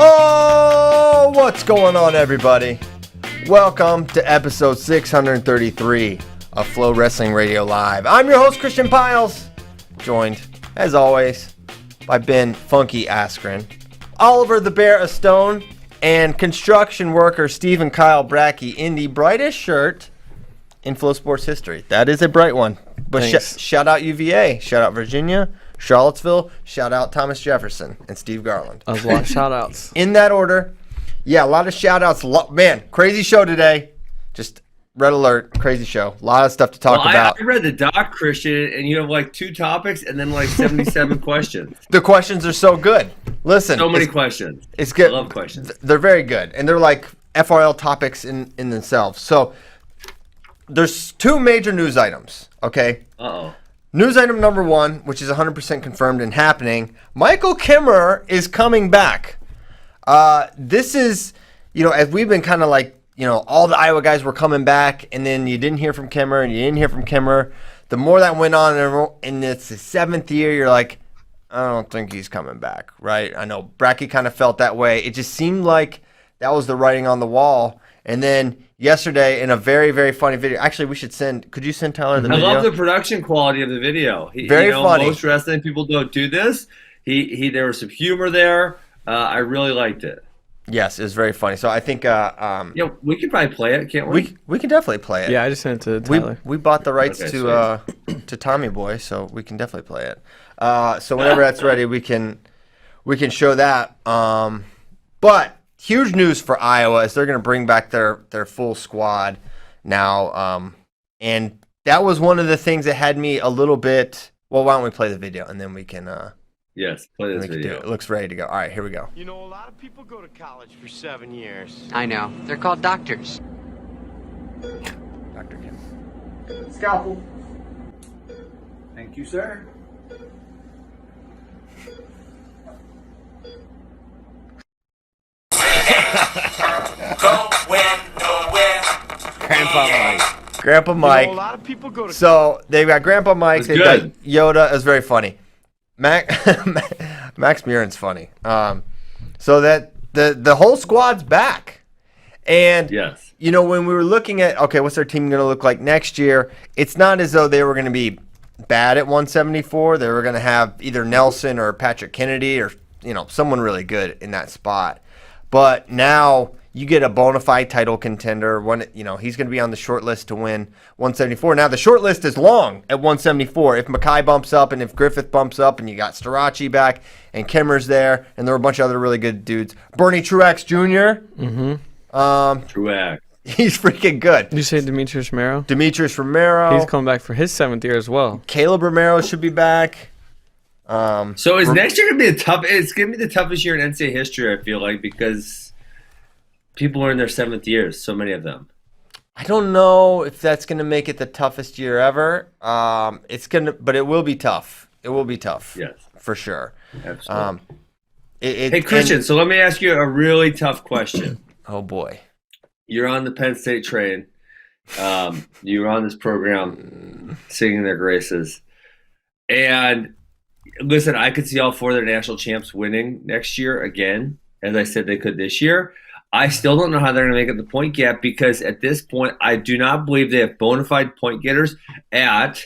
Oh, what's going on, everybody? Welcome to episode 633 of FloWrestling Radio Live. I'm your host, Christian Piles, joined, as always, by Ben Funky Askren, Oliver the Bear Stone, and construction worker Stephen Kyle Brackey in the brightest shirt in Flow Sports history. That is a bright one. But shout out UVA, shout out Virginia, Charlottesville, shout out Thomas Jefferson and Steve Garland. That was a lot of shout outs. In that order. Yeah, a lot of shout outs. Man, crazy show today. Just red alert, crazy show. A lot of stuff to talk about. I read the doc, Christian, and you have like 2 topics and then like 77 questions. The questions are so good. Listen. So many questions. It's good. I love questions. They're very good. And they're like FRL topics in themselves. So there's 2 major news items, okay? Uh-oh. News item number 1, which is 100% confirmed and happening, Michael Kemerer is coming back. This is, as we've been kind of like, all the Iowa guys were coming back, and then you didn't hear from Kemer, and you didn't hear from Kemer. The more that went on, and it's the 7th year, you're like, I don't think he's coming back, right? I know Brackey kind of felt that way. It just seemed like that was the writing on the wall. And then yesterday, in a very, very funny video, actually, could you send Tyler the video? I love the production quality of the video. Very funny. Most wrestling people don't do this. There was some humor there. I really liked it. Yes, it was very funny. So I think we could probably play it, can't we? We can definitely play it. Yeah, I just sent it to Tyler. We bought the rights to Tommy Boy, so we can definitely play it. So whenever that's ready, we can show that. But huge news for Iowa is they're going to bring back their full squad now. And that was one of the things that had me a little bit. Well, why don't we play the video and then we can. Yes, play this video. It looks ready to go. All right, here we go. A lot of people go to college for 7 years. I know. They're called doctors. Dr. Kim. Scalpel. Thank you, sir. Grandpa Mike. A lot of people go to So they've got Grandpa Mike. They've got Yoda. It was very funny. Max Murin's funny. So that the whole squad's back. And yes, when we were looking at what's their team going to look like next year, it's not as though they were going to be bad at 174. They were going to have either Nelson or Patrick Kennedy or someone really good in that spot. But now you get a bona fide title contender. He's going to be on the short list to win 174. Now the short list is long at 174. If Mackay bumps up and if Griffith bumps up and you got Starachi back and Kemer's there and there were a bunch of other really good dudes. Bernie Truax Jr. Mm-hmm. Truax. He's freaking good. Did you say Demetrius Romero? Demetrius Romero. He's coming back for his 7th year as well. Caleb Romero should be back. So is next year going to be it's going to be the toughest year in NCAA history, I feel like, because people are in their 7th years, so many of them. I don't know if that's going to make it the toughest year ever. But it will be tough. It will be tough. Yes. For sure. Absolutely. Hey, Christian, so let me ask you a really tough question. Oh, boy. You're on the Penn State train. You were on this program singing their graces. And listen, I could see all 4 of their national champs winning next year again, as I said they could this year. I still don't know how they're going to make it the point gap because at this point, I do not believe they have bona fide point getters at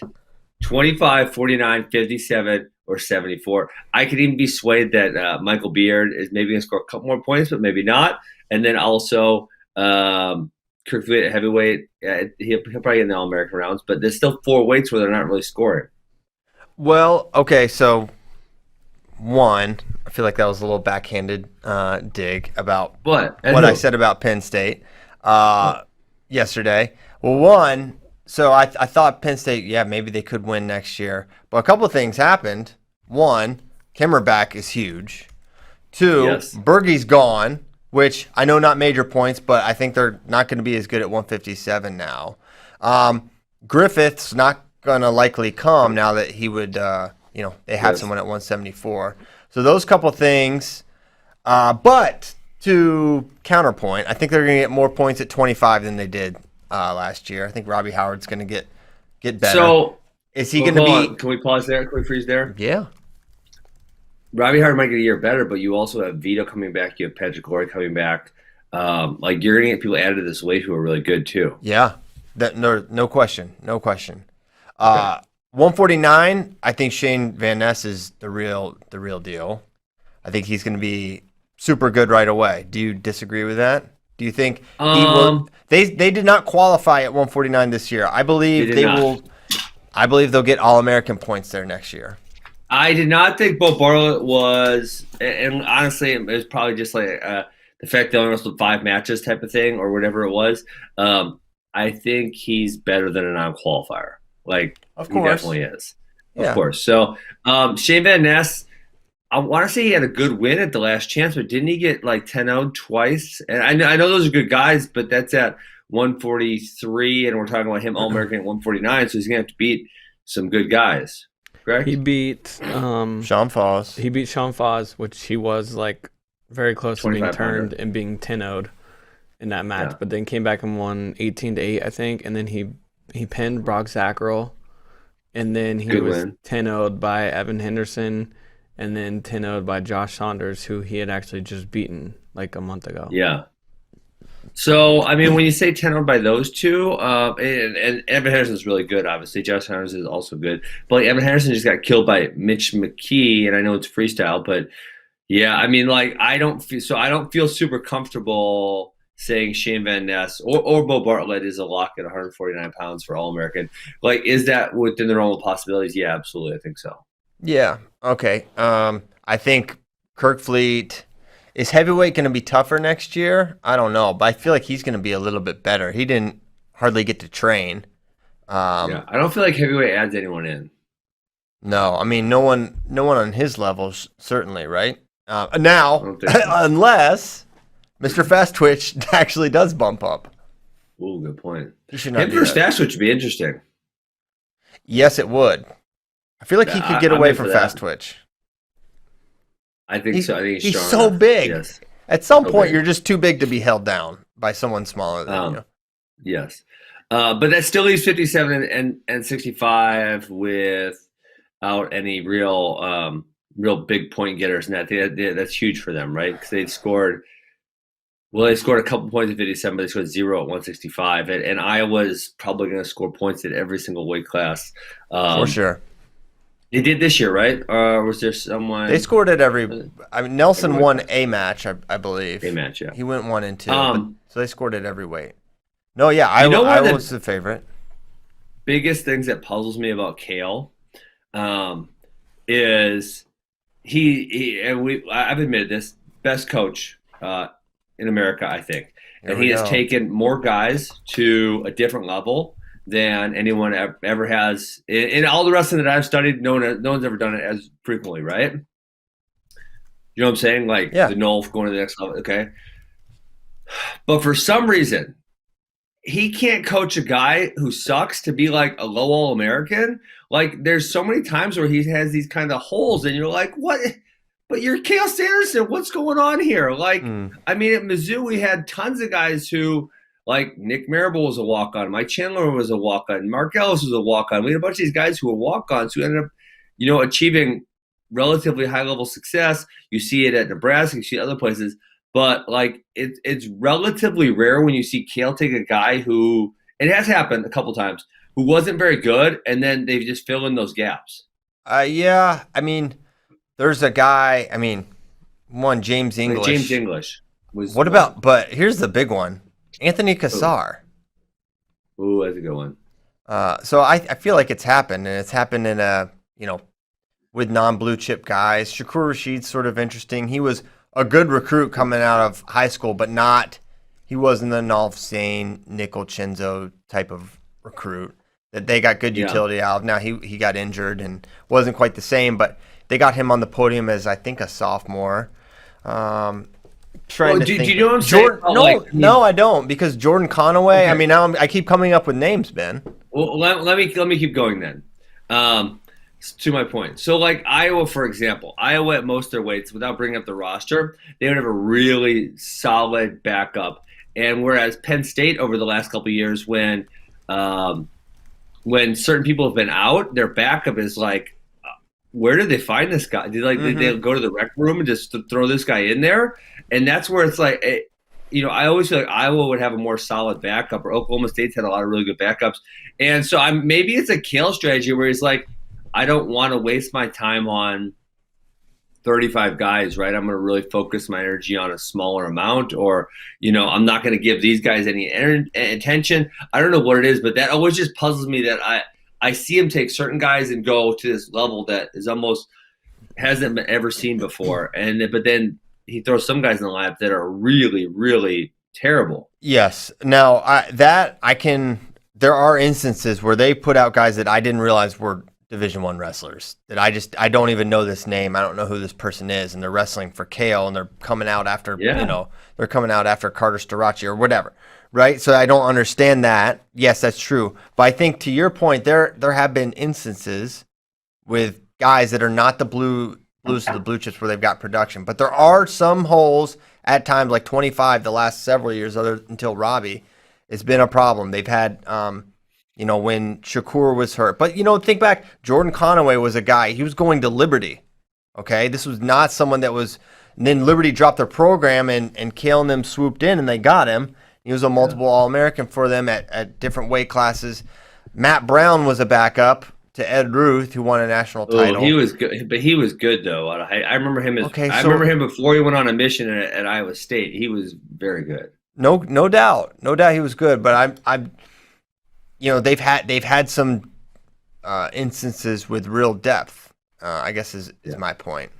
25, 49, 57, or 74. I could even be swayed that Michael Beard is maybe going to score a couple more points, but maybe not. And then also Kirk at heavyweight, he'll probably get in the All-American rounds, but there's still 4 weights where they're not really scoring. Well, okay, so one, I feel like that was a little backhanded dig about what I said about Penn State yesterday. Well, one, so I thought Penn State, maybe they could win next year. But a couple of things happened. One, Kemer back is huge. 2, yes. Bergey's gone, which I know not major points, but I think they're not going to be as good at 157 now. Griffith's not going to likely come now that he would, they have someone at 174. So those couple things. But to counterpoint, I think they're going to get more points at 25 than they did last year. I think Robbie Howard's going to get better. So is he going to be? Can we pause there? Can we freeze there? Yeah. Robbie Hart might get a year better, but you also have Vito coming back. You have Patrick Glory coming back. Like you're going to get people added to this weight who are really good too. Yeah, no question. 149. I think Shane Van Ness is the real deal. I think he's going to be super good right away. Do you disagree with that? Do you think he will? They did not qualify at 149 this year. I believe they will. I believe they'll get All-American points there next year. I did not think Bo Bartlett was, and honestly, it was probably just like the fact that he only wrestled 5 matches type of thing or whatever it was. I think he's better than a non-qualifier. Like, of he course. definitely is. Of course. So, Shane Van Ness, I want to say he had a good win at the last chance, but didn't he get like 10-0 twice? And I know those are good guys, but that's at 143, and we're talking about him All-American at 149, so he's going to have to beat some good guys. Correct? He beat Sean Foss. He beat Sean Foss, which he was like very close to being turned and being 10-0'd in that match, but then came back and won 18-8, I think, and then he pinned Brock Zackrell, and then he was 10-0'd by Evan Henderson, and then 10-0'd by Josh Saunders, who he had actually just beaten like a month ago. Yeah. So, I mean, when you say 10-0 by those two, and Evan Henderson's really good, obviously. Josh Saunders is also good. But like, Evan Henderson just got killed by Mitch McKee, and I know it's freestyle, but yeah, I mean, like, I don't feel super comfortable saying Shane Van Ness or Bo Bartlett is a lock at 149 pounds for All-American. Like, is that within the realm of possibilities? Yeah, absolutely. I think so. Yeah. Okay. I think Kirk Fleet. Is heavyweight going to be tougher next year? I don't know, but I feel like he's going to be a little bit better. He didn't hardly get to train. I don't feel like heavyweight adds anyone in. No, I mean no one on his levels certainly, right? Now, unless Mr. Fast Twitch actually does bump up. Ooh, good point. He should not Him for Fast Twitch would be interesting. Yes, it would. I feel like he could get away from Fast Twitch. I think so. I think he's so enough. big. Yes. At some point, you're just too big to be held down by someone smaller than you. Yes. But that still leaves 57 and 65 without any real big point getters. And that's huge for them, right? Because they scored a couple points at 57, but they scored 0 at 165. And Iowa's probably going to score points at every single weight class. For sure. They did this year, right? Or was there someone? They scored at every. I mean, Nelson won a match, I believe. A match, yeah. He went 1 and 2, so they scored at every weight. No, yeah, Iowa was the favorite. Biggest things that puzzles me about Kale, is I've admitted this, best coach in America, I think, and he has taken more guys to a different level than anyone ever has. In all the wrestling that I've studied, no one's ever done it as frequently, right? You know what I'm saying? Like the Nolf going to the next level, okay? But for some reason, he can't coach a guy who sucks to be like a low All-American. Like, there's so many times where he has these kind of holes, and you're like, what? But you're Chael Sanderson. What's going on here? Like, I mean, at Mizzou, we had tons of guys who – like Nick Marable was a walk-on. Mike Chandler was a walk-on. Mark Ellis was a walk-on. We had a bunch of these guys who were walk-ons who ended up, achieving relatively high-level success. You see it at Nebraska. You see it other places. But, like, it's relatively rare when you see Kale take a guy who – it has happened a couple times – who wasn't very good, and then they just fill in those gaps. Yeah. I mean, there's a guy – one, James English. Like James English. What about – but here's the big one. Anthony Cassar. Ooh, that's a good one. So I feel like it's happened, and it's happened in with non-blue chip guys. Shakur Rashid's sort of interesting. He was a good recruit coming out of high school, but he wasn't the Nolf Zane, Nickel Chenzo type of recruit that they got good utility out of. Now he got injured and wasn't quite the same, but they got him on the podium as I think a sophomore. Do you know what I'm saying? No, I don't, because Jordan Conaway. Okay. I mean, now I keep coming up with names, Ben. Well, let me keep going then. To my point, so like Iowa, for example, Iowa at most of their weights, without bringing up the roster, they would have a really solid backup. And whereas Penn State over the last couple of years, when certain people have been out, their backup is like where did they find this guy? Did they go to the rec room and just throw this guy in there? And that's where it's like, I always feel like Iowa would have a more solid backup, or Oklahoma State's had a lot of really good backups. And so maybe it's a Kale strategy where he's like, I don't want to waste my time on 35 guys, right? I'm going to really focus my energy on a smaller amount, or, I'm not going to give these guys any attention. I don't know what it is, but that always just puzzles me that I see him take certain guys and go to this level that is almost hasn't been ever seen before. But then he throws some guys in the lineup that are really, really terrible. Yes. Now there are instances where they put out guys that I didn't realize were Division I wrestlers, that I don't even know this name. I don't know who this person is, and they're wrestling for Kale, and they're coming out after, they're coming out after Carter Starachi or whatever. Right? So I don't understand that. Yes, that's true. But I think to your point, there have been instances with guys that are not the blues to the blue chips where they've got production. But there are some holes at times, like 25 the last several years, until Robbie, it's been a problem. They've had, when Shakur was hurt. But, think back, Jordan Conaway was a guy, he was going to Liberty. Okay? This was not someone that was, and then Liberty dropped their program and Kale and them swooped in and they got him. He was a multiple All-American for them at different weight classes. Matt Brown was a backup to Ed Ruth, who won a national title. He was good, but he was good though. I remember him I remember him before he went on a mission at Iowa State. He was very good. No doubt, he was good. But they've had some instances with real depth. I guess is my point.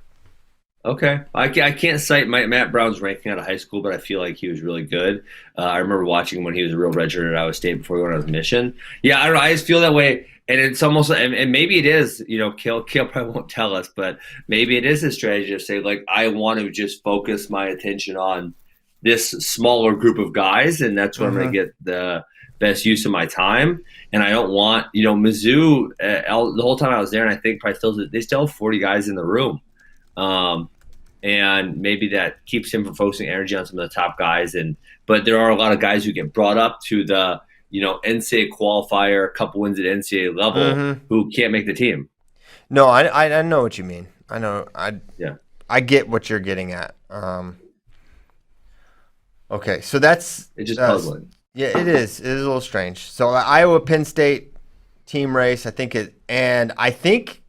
Okay. I can't cite Matt Brown's ranking out of high school, but I feel like he was really good. I remember watching him when he was a real redshirt at Iowa State before he went on his mission. Yeah, I don't know. I just feel that way. And it's almost, and maybe it is, Kale probably won't tell us, but maybe it is a strategy to say, like, I want to just focus my attention on this smaller group of guys, and that's where I'm going to get the best use of my time. And I don't want, Mizzou, the whole time I was there, and I think probably they still have 40 guys in the room. And maybe that keeps him from focusing energy on some of the top guys. But there are a lot of guys who get brought up to the, NCAA qualifier, a couple wins at NCAA level, who can't make the team. No, I know what you mean. I know. I get what you're getting at. Okay, so that's it's just puzzling. Yeah, it is. It is a little strange. So Iowa Penn State team race, I think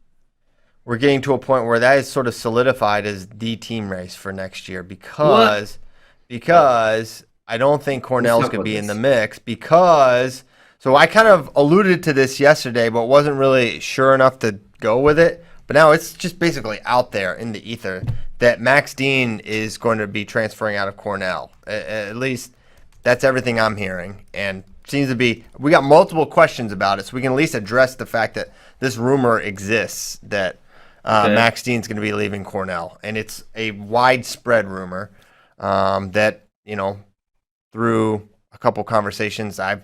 we're getting to a point where that is sort of solidified as the team race for next year because I don't think Cornell's going to be in the mix so I kind of alluded to this yesterday, but wasn't really sure enough to go with it. But now it's just basically out there in the ether that Max Dean is going to be transferring out of Cornell. At least that's everything I'm hearing. And seems to be, we got multiple questions about it, so we can at least address the fact that this rumor exists that Max Dean's going to be leaving Cornell. And it's a widespread rumor that, through a couple conversations, I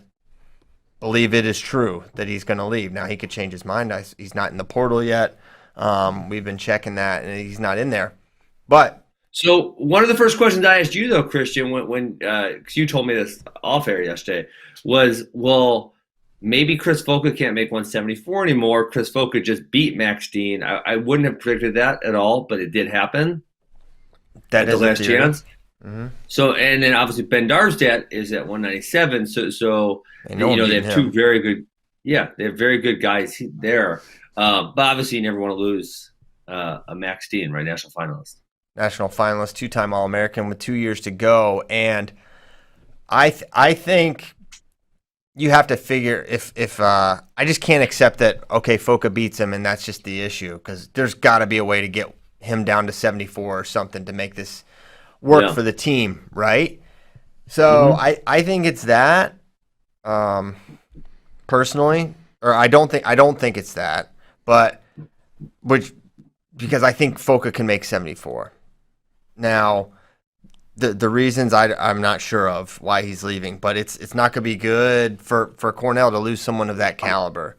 believe it is true that he's going to leave. Now, he could change his mind. He's not in the portal yet. We've been checking that, and he's not in there. But so one of the first questions I asked you, though, Christian, when cause you told me this off air yesterday, was, well, maybe Chris Foca can't make 174 anymore. Chris Foca just beat Max Dean. I wouldn't have predicted that at all, but it did happen. That is the last chance. Mm-hmm. So, and then obviously Ben Darmstadt is at 197. So they have two very good, they have very good guys there. But obviously you never want to lose a Max Dean, right? National finalist, two-time All-American with 2 years to go. And I think you have to figure if I just can't accept that, okay, Foca beats him and that's just the issue, because there's got to be a way to get him down to 74 or something to make this work for the team, right? So I think it's that, personally, or I don't think it's that, but because I think Foca can make 74. Now, the reasons I'm not sure of why he's leaving, but it's not going to be good for Cornell to lose someone of that caliber.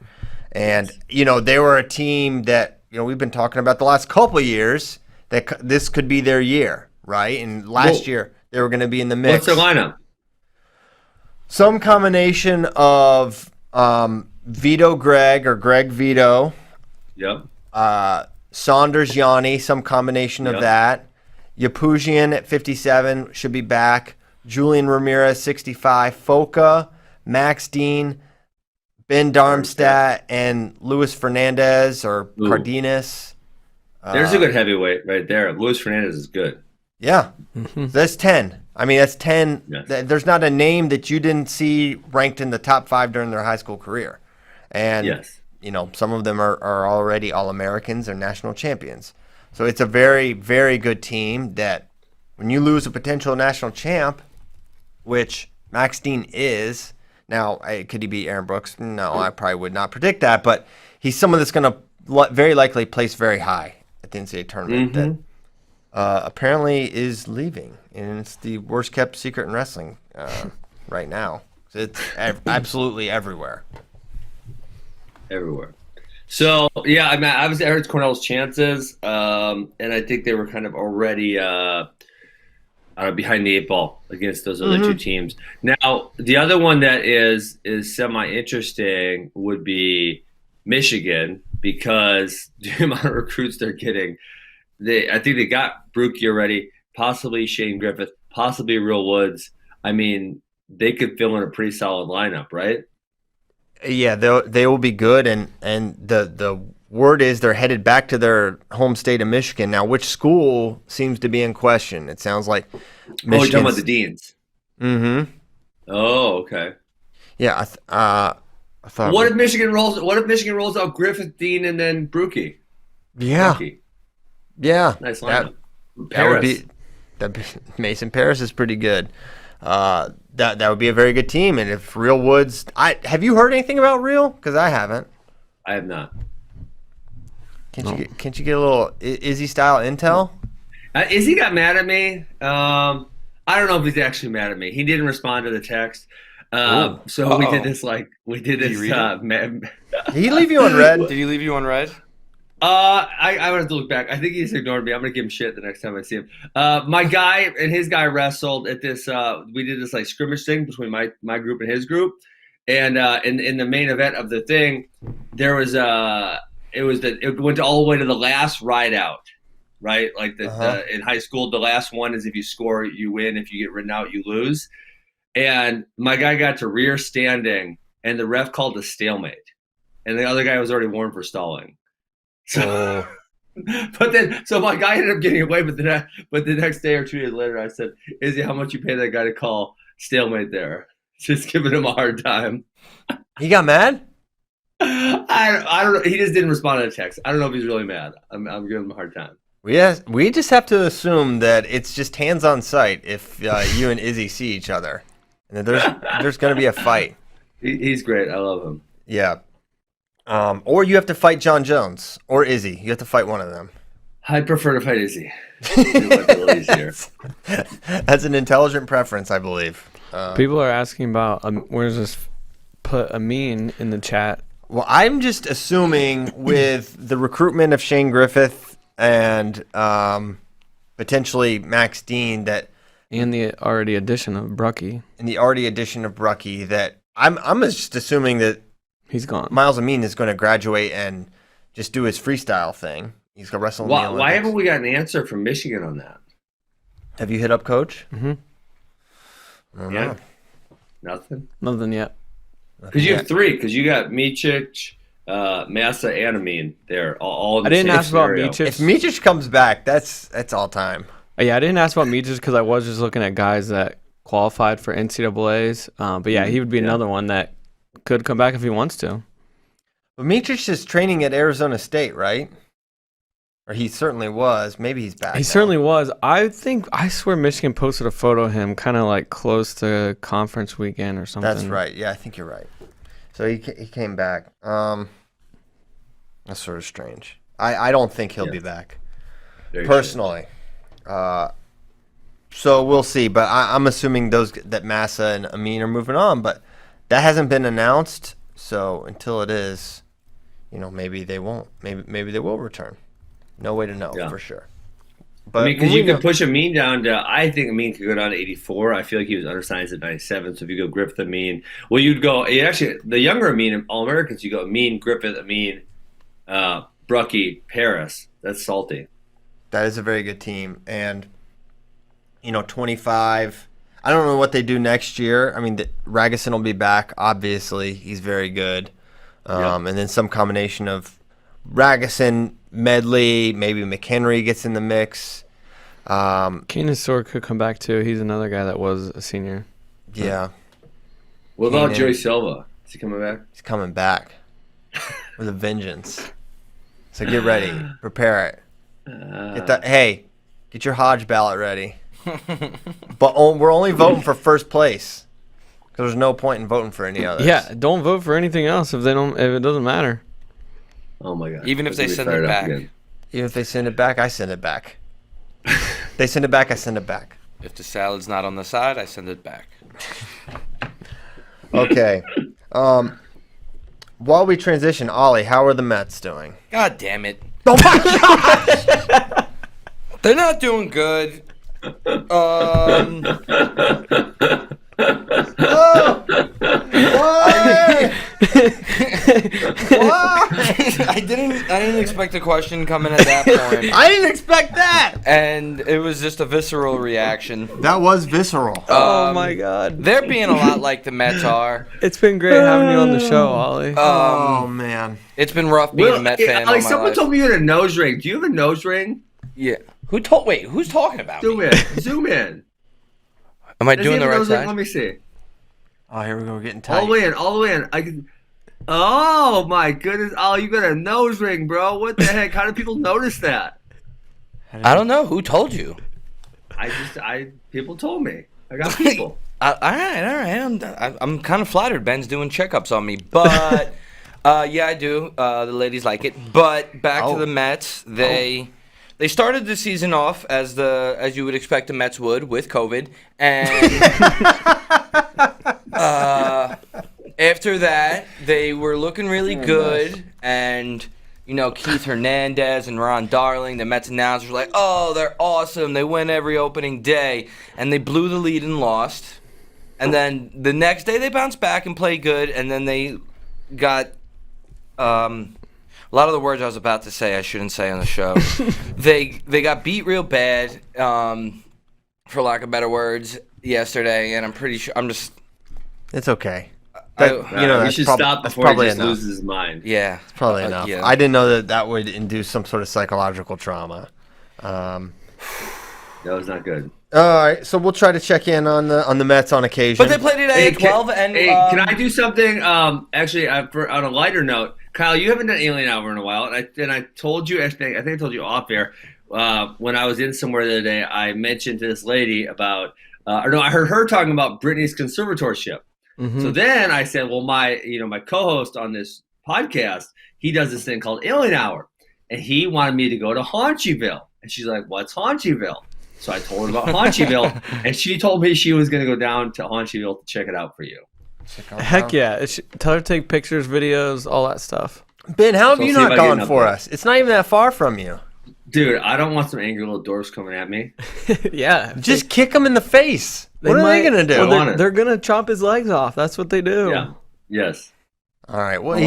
And they were a team that we've been talking about the last couple of years that this could be their year. Right, and last year they were going to be in the mix. What's their lineup? Some combination of Vito Greg or Greg Vito. Yep. Saunders, Yanni, some combination of that. Yapuzian at 57 should be back. Julian Ramirez, 65. Foca, Max Dean, Ben Darmstadt, and Luis Fernandez or Cardenas. There's a good heavyweight right there. Luis Fernandez is good. Yeah. That's 10. I mean, that's 10. Yes. There's not a name that you didn't see ranked in the top 5 during their high school career. And, some of them are already All-Americans or national champions. So it's a very, very good team that when you lose a potential national champ, which Max Dean is, now, could he beat Aaron Brooks? No, I probably would not predict that, but he's someone that's going to very likely place very high at the NCAA tournament that apparently is leaving, and it's the worst kept secret in wrestling right now. It's absolutely everywhere. Everywhere. So, yeah, I mean, obviously I heard Cornell's chances, and I think they were kind of already behind the 8 ball against those other 2 teams. Now, the other one that is semi-interesting would be Michigan, because the amount of recruits they're getting. I think they got Brookie already, possibly Shane Griffith, possibly Real Woods. I mean, they could fill in a pretty solid lineup, right? Yeah, they will be good, and the word is they're headed back to their home state of Michigan. Now, which school seems to be in question? It sounds like Michigan. Oh, you're talking about the Deans. Mm-hmm. Oh, okay. Yeah, I thought. What if Michigan rolls out Griffith, Dean, and then Brookie? Yeah. Brookie. Yeah. Nice lineup. That would be Mason Paris is pretty good. That would be a very good team. And if Real Woods, have you heard anything about Real? Because I haven't. I have not. Can't you get a little Izzy style intel? Izzy got mad at me. I don't know if he's actually mad at me. He didn't respond to the text. So we did this. Did he leave you on red? Did he leave you on red? I would have to look back. I think he just ignored me. I'm gonna give him shit the next time I see him. My guy and his guy wrestled at this. We did this like scrimmage thing between my group and his group, and in the main event of the thing, there was it went all the way to the last ride out, right? Like in high school, the last one is if you score, you win. If you get written out, you lose. And my guy got to rear standing, and the ref called a stalemate, and the other guy was already warned for stalling. So, so my guy ended up getting away, but the next day or 2 days later, I said, "Izzy, how much you pay that guy to call stalemate there?" Just giving him a hard time. He got mad? I don't know. He just didn't respond to the text. I don't know if he's really mad. I'm giving him a hard time. We just have to assume that it's just hands on sight if you and Izzy see each other, and there's going to be a fight. He's great. I love him. Yeah. Or you have to fight John Jones or Izzy. You have to fight one of them. I'd prefer to fight Izzy. That's an intelligent preference, I believe. People are asking about where's this put Amin in the chat. Well, I'm just assuming with the recruitment of Shane Griffith and potentially Max Dean and the already addition of Brucky. That I'm just assuming that he's gone. Miles Amin is going to graduate and just do his freestyle thing. He's going to wrestle in the Olympics. Why haven't we got an answer from Michigan on that? Have you hit up Coach? Mm-hmm. I don't know. Nothing yet. Because you have 3. Because you got Micic, Massa, and Amin there. All in the I didn't same ask about scenario. Micic. If Micic comes back, that's all time. Yeah, I didn't ask about Micic because I was just looking at guys that qualified for NCAAs. But yeah, he would be another one that could come back if he wants to. But Micic is training at Arizona State, right? Or he certainly was. Maybe he's back. He certainly was. I swear Michigan posted a photo of him kind of like close to conference weekend or something. That's right. Yeah, I think you're right. So he came back. That's sort of strange. I don't think he'll be back. Personally. So we'll see. But I'm assuming that Massa and Amin are moving on. But that hasn't been announced. So until it is, maybe they won't. Maybe they will return. No way to know for sure. But because you could push Amin down to, I think Amin could go down to 84. I feel like he was undersized at 97. So if you go Griffith, Amin, you'd go, actually, the younger Amin, All-Americans, you go Amin, Griffith, Amin, Brucky, Paris. That's salty. That is a very good team. And, 25. I don't know what they do next year. I mean, Ragusin will be back, obviously. He's very good. And then some combination of Ragusin, Medley, maybe McHenry gets in the mix. Kenesor could come back too. He's another guy that was a senior. Yeah. What about Joey Silva? Is he coming back? He's coming back with a vengeance. So get ready. Prepare it. Get your Hodge ballot ready. But we're only voting for first place because there's no point in voting for any others. Yeah, don't vote for anything else if it doesn't matter. Oh my god! Even if they send it back. Even if they send it back, I send it back. They send it back, I send it back. If the salad's not on the side, I send it back. Okay. While we transition, Ollie, how are the Mets doing? God damn it! Oh my gosh! They're not doing good. I didn't expect a question coming at that point. I didn't expect that. And it was just a visceral reaction. That was visceral. Oh my god. They're being a lot like the Mets are. It's been great having you on the show, Ollie. Oh man. It's been rough being a Met fan. All my someone life. told me you had a nose ring. Do you have a nose ring? Yeah. Who's talking about me? Zoom in. Am I Does he doing have the a right nose ring? side? Let me see. Oh, here we go. We're getting tight. All the way in. I can. Oh my goodness! Oh, you got a nose ring, bro. What the heck? How do people notice that? I don't know. Who told you? People told me. I got people. All right. I'm kind of flattered. Ben's doing checkups on me, but yeah, I do. The ladies like it. But back to the Mets. They started the season off as you would expect the Mets would with COVID, and after that they were looking really good, and Keith Hernandez and Ron Darling, the Mets announcers, were like, "Oh, they're awesome! They win every opening day," and they blew the lead and lost. And then the next day they bounced back and played good, and then they got a lot of the words I was about to say I shouldn't say on the show. They got beat real bad, for lack of better words, yesterday, and I'm pretty sure It's okay. He should stop before he just loses his mind. Yeah, it's probably enough. Yeah. I didn't know that would induce some sort of psychological trauma. That was not good. All right, so we'll try to check in on the Mets on occasion. But they played today at 12, can I do something? Actually, on a lighter note, Kyle, you haven't done Alien Hour in a while, and I told you, I think I told you off air, when I was in somewhere the other day, I mentioned to this lady about, I heard her talking about Britney's conservatorship. Mm-hmm. So then I said, well, my co-host on this podcast, he does this thing called Alien Hour, and he wanted me to go to Haunchyville, and she's like, what's Haunchyville? So I told her about Haunchyville, and she told me she was going to go down to Haunchyville to check it out for you. Heck yeah. Tell her to take pictures, videos, all that stuff. Ben, how have you not gone for us? It's not even that far from you. Dude, I don't want some angry little dwarfs coming at me. Yeah. Just kick them in the face. What are they going to do? Well, they're going to chop his legs off. That's what they do. Yeah. Yes. All right. Well,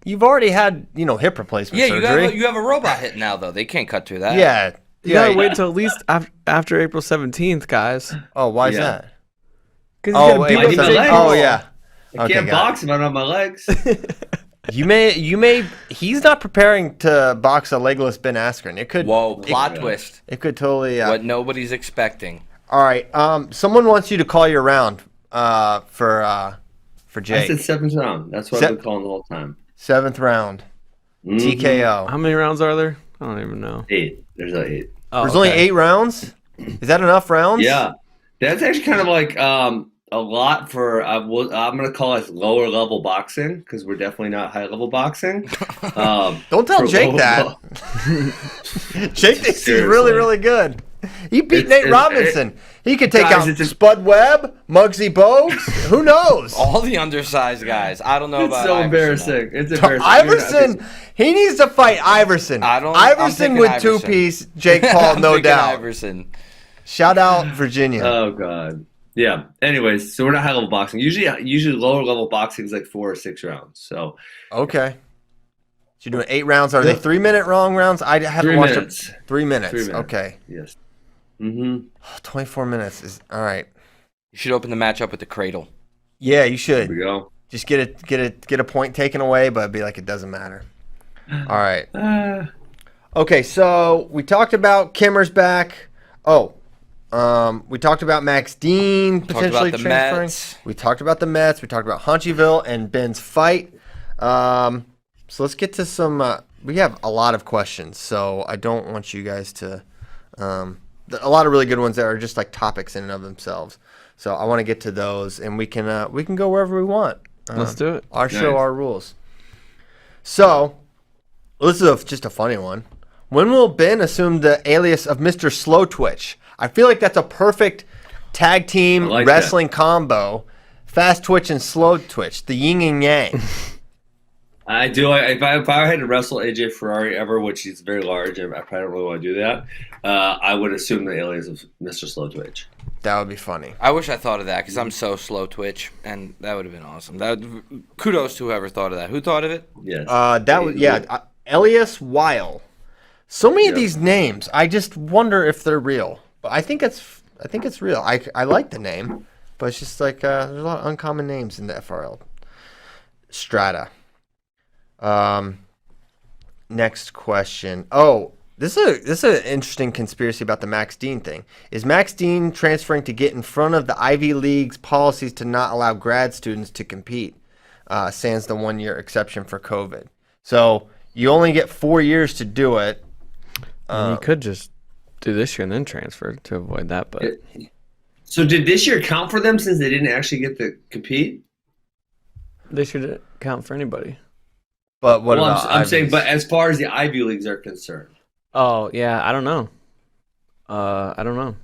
you've already had, hip replacement surgery. You have a robot hit now, though. They can't cut through that. Yeah. You got to wait till at least after April 17th, guys. Oh, why is that? Because April 17th. Oh, yeah. I can't box if I don't have my legs. You may. He's not preparing to box a legless Ben Askren. It could. Whoa! Plot twist. It could totally. What nobody's expecting. All right. Someone wants you to call your round. For Jake. I said 7th round. That's what I've been calling the whole time. 7th round. Mm-hmm. TKO. How many rounds are there? I don't even know. 8. There's 8. Oh, there's only 8 rounds. Is that enough rounds? Yeah. That's actually kind of like a lot for I'm going to call it lower level boxing because we're definitely not high level boxing. Don't tell Jake that. Jake thinks he's really, really good. He beat Nate Robinson. He could take out Spud Webb, Muggsy Bogues. Who knows? All the undersized guys. I don't know about so Iverson. embarrassing. It's embarrassing. Iverson, he needs to fight Iverson. Iverson with 2-piece, Jake Paul, no doubt. Iverson. Shout out Virginia. Oh, God. Yeah. Anyways, so we're not high level boxing. Usually lower level boxing is like 4 or 6 rounds. So okay. So you're doing 8 rounds. Are they 3-minute long rounds? I haven't 3 watched minutes. 3 minutes. 3 minutes. Okay. Yes. Mm-hmm. 24 minutes is all right. You should open the match up with the cradle. Yeah, you There should. we go. Just get a point taken away, but be like it doesn't matter. All right. Okay, so we talked about Kemer's back. Oh, we talked about Max Dean potentially about the transferring. Mets. We talked about the Mets. We talked about Hunchyville and Ben's fight. So let's get to some. We have a lot of questions, so I don't want you guys to. A lot of really good ones that are just like topics in and of themselves. So I want to get to those, and we can go wherever we want. Let's do it. Our show, Nice. our rules. So this is just a funny one. When will Ben assume the alias of Mr. Slow Twitch? I feel like that's a perfect tag team I like wrestling combo. Fast Twitch and Slow Twitch, the yin and yang. I do. If I had to wrestle AJ Ferrari ever, which he's very large, and I probably don't really want to do that, I would assume the alias of Mr. Slow Twitch. That would be funny. I wish I thought of that because I'm so slow twitch, and that would have been awesome. Kudos to whoever thought of that. Who thought of it? Yes. That was Elias Weil. So many of these names, I just wonder if they're real. But I think it's real. I like the name, but it's just like there's a lot of uncommon names in the FRL strata. Next question. Oh, this is an interesting conspiracy about the Max Dean thing. Is Max Dean transferring to get in front of the Ivy League's policies to not allow grad students to compete? Sans the 1-year exception for COVID. So you only get 4 years to do it. You could just do this year and then transfer to avoid that, but So did this year count for them since they didn't actually get to compete? they should count for anybody. But what Well, about I'm saying, Ivies? but as far as the Ivy Leagues are concerned, Oh yeah, I don't know. I don't know.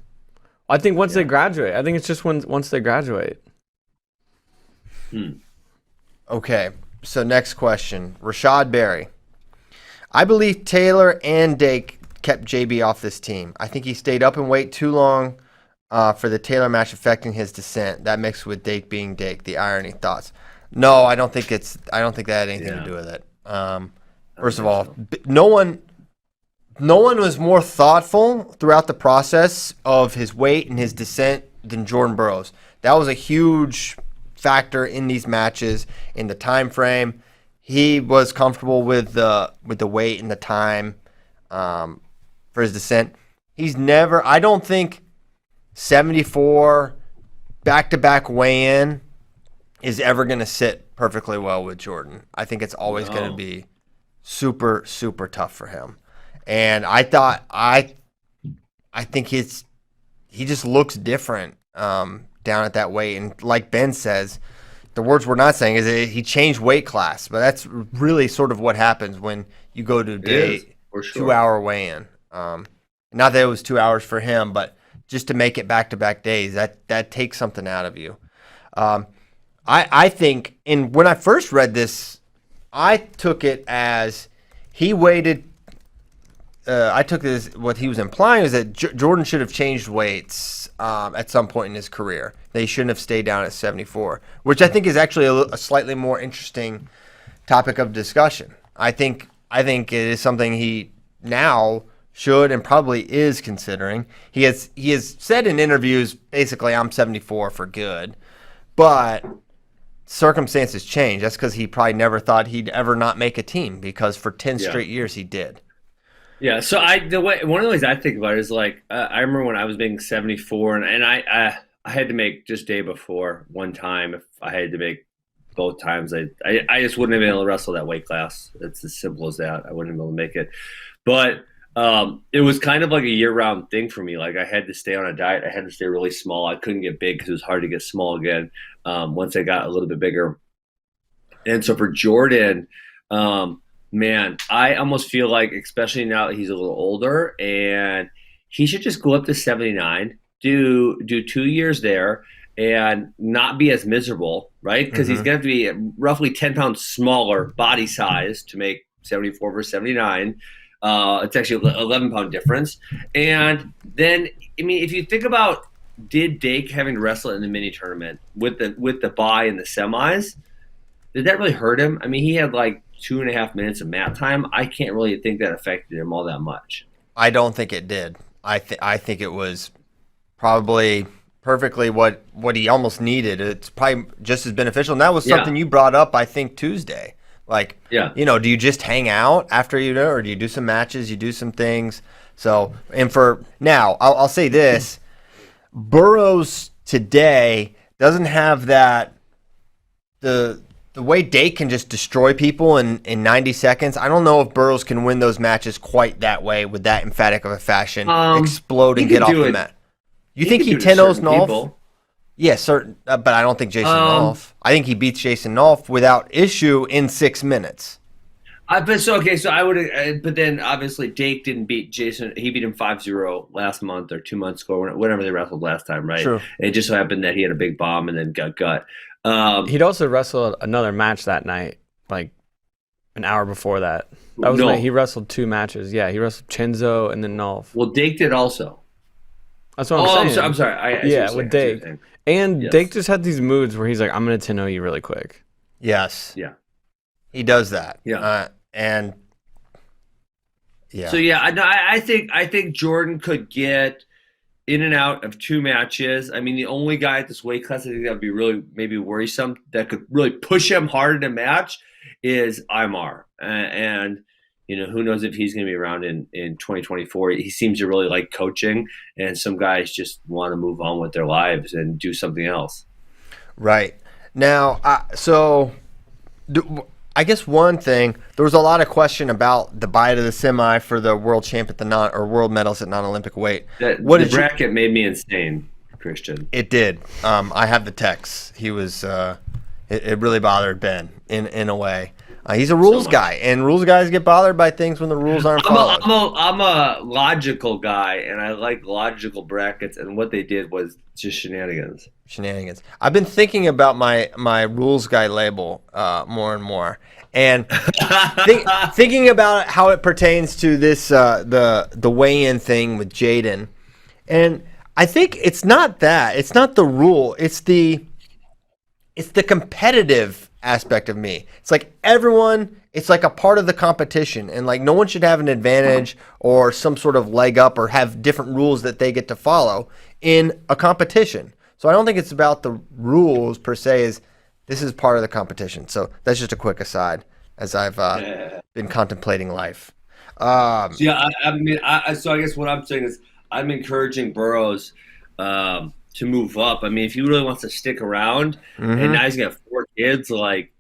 I think once they graduate. I think it's just once they graduate. Okay, so next question. Rashad Berry. I believe Taylor and Dake kept JB off this team. I think he stayed up and wait too long for the Taylor match affecting his descent. That mixed with Dake being Dake. The irony. Thoughts? No, I don't think that had anything to do with it. First of all, no one was more thoughtful throughout the process of his weight and his descent than Jordan Burroughs. That was a huge factor in these matches, in the time frame. He was comfortable with the weight and the time for his descent. He's never. I don't think 74 back-to-back weigh-in is ever going to sit perfectly well with Jordan. I think it's always going to be super, super tough for him. And I think he just looks different down at that weight. And like Ben says, the words we're not saying is that he changed weight class, but that's really sort of what happens when you go to a 2-hour weigh-in. Not that it was 2 hours for him, but just to make it back-to-back days, that takes something out of you. I think, and when I first read this, I took it as he waited. I took this, what he was implying is that Jordan should have changed weights at some point in his career. They shouldn't have stayed down at 74, which I think is actually a slightly more interesting topic of discussion. I think it is something he now should and probably is considering. He has said in interviews, basically, I'm 74 for good, but circumstances change. That's because he probably never thought he'd ever not make a team, because for 10 straight years he did. Yeah, so one of the ways I think about it is like I remember when I was making 74, and I had to make just day before one time. If I had to make both times, I just wouldn't have been able to wrestle that weight class. It's as simple as that. I wouldn't have been able to make it. But it was kind of like a year-round thing for me. Like I had to stay on a diet. I had to stay really small. I couldn't get big because it was hard to get small again once I got a little bit bigger. And so for Jordan, man, I almost feel like, especially now that he's a little older, and he should just go up to 79, do 2 years there, and not be as miserable, right? Because he's going to have to be roughly 10 pounds smaller body size to make 74 versus 79. It's actually an 11-pound difference. And then, I mean, if you think about, did Dake having to wrestle in the mini tournament with the bye in the semis, did that really hurt him? I mean, he had like 2.5 minutes of mat time, I can't really think that affected him all that much. I don't think it did. I think it was probably perfectly what he almost needed. It's probably just as beneficial. And that was something you brought up, I think, Tuesday. Like, you know, do you just hang out after or do you do some matches? You do some things. So, and for now, I'll say this: Burroughs today doesn't have that the way Dake can just destroy people in 90 seconds. I don't know if Burroughs can win those matches quite that way with that emphatic of a fashion, explode and get off the mat. You think he 10-0s Nolf? Yeah, certain, but I don't think Jason Nolf. I think he beats Jason Nolf without issue in 6 minutes. But I would. But then obviously Dake didn't beat Jason. He beat him 5-0 last month or 2 months ago, whenever they wrestled last time, right? True. It just so happened that he had a big bomb and then got gut. He'd also wrestled another match that night, like an hour before that. That was when he wrestled 2 matches. Yeah, he wrestled Chenzo and then Nolf. Well, Dake did also. That's what I'm saying. I'm sorry. Yeah, with Dake. And Dake just had these moods where he's like, I'm going to 10-0 you really quick. Yes. Yeah. He does that. Yeah. And yeah. So I think Jordan could get in and out of 2 matches. I mean, the only guy at this weight class I think that would be really maybe worrisome that could really push him hard in a match is Imar. And you know, who knows if he's going to be around in 2024. He seems to really like coaching, and some guys just want to move on with their lives and do something else. Right. Now, I guess one thing, there was a lot of question about the bye to the semi for the world champ at the world medals at non-Olympic weight. The bracket made me insane, Christian. It did. I have the text. He was. It really bothered Ben in a way. He's a rules guy, and rules guys get bothered by things when the rules aren't followed. I'm a logical guy, and I like logical brackets, and what they did was just shenanigans. I've been thinking about my rules guy label more and more, and thinking about how it pertains to this the weigh-in thing with Jaden, and I think it's not that. It's not the rule. It's the competitive aspect of me. It's like everyone, it's like a part of the competition, and like no one should have an advantage or some sort of leg up or have different rules that they get to follow in a competition. So I don't think it's about the rules per se, this is part of the competition. So that's just a quick aside as I've been contemplating life. I guess what I'm saying is I'm encouraging Burroughs to move up. I mean, if he really wants to stick around, and now he's got 4 kids, like,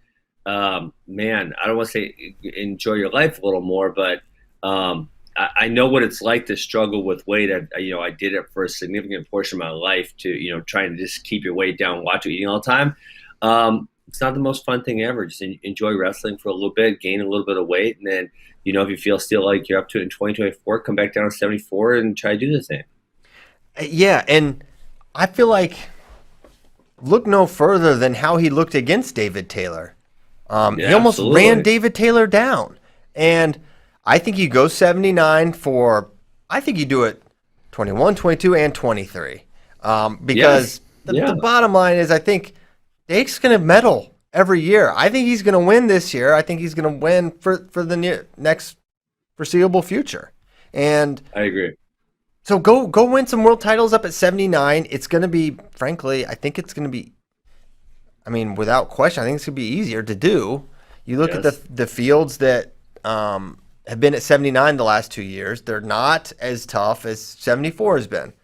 man, I don't want to say enjoy your life a little more, but I know what it's like to struggle with weight. I did it for a significant portion of my life to, trying to just keep your weight down, watch you eating all the time. It's not the most fun thing ever. Just enjoy wrestling for a little bit, gain a little bit of weight, and then, if you feel still like you're up to it in 2024, come back down to 74 and try to do the same. Yeah, and I feel like look no further than how he looked against David Taylor. He almost ran David Taylor down. And I think you go 79 I think you do it 21, 22, and 23. Because the bottom line is I think Dake's going to medal every year. I think he's going to win this year. I think he's going to win for the next foreseeable future. And I agree. So go win some world titles up at 79. It's going to be, frankly, I think it's going to be, without question, I think it's going to be easier to do. You look at the fields that have been at 79 the last 2 years. They're not as tough as 74 has been.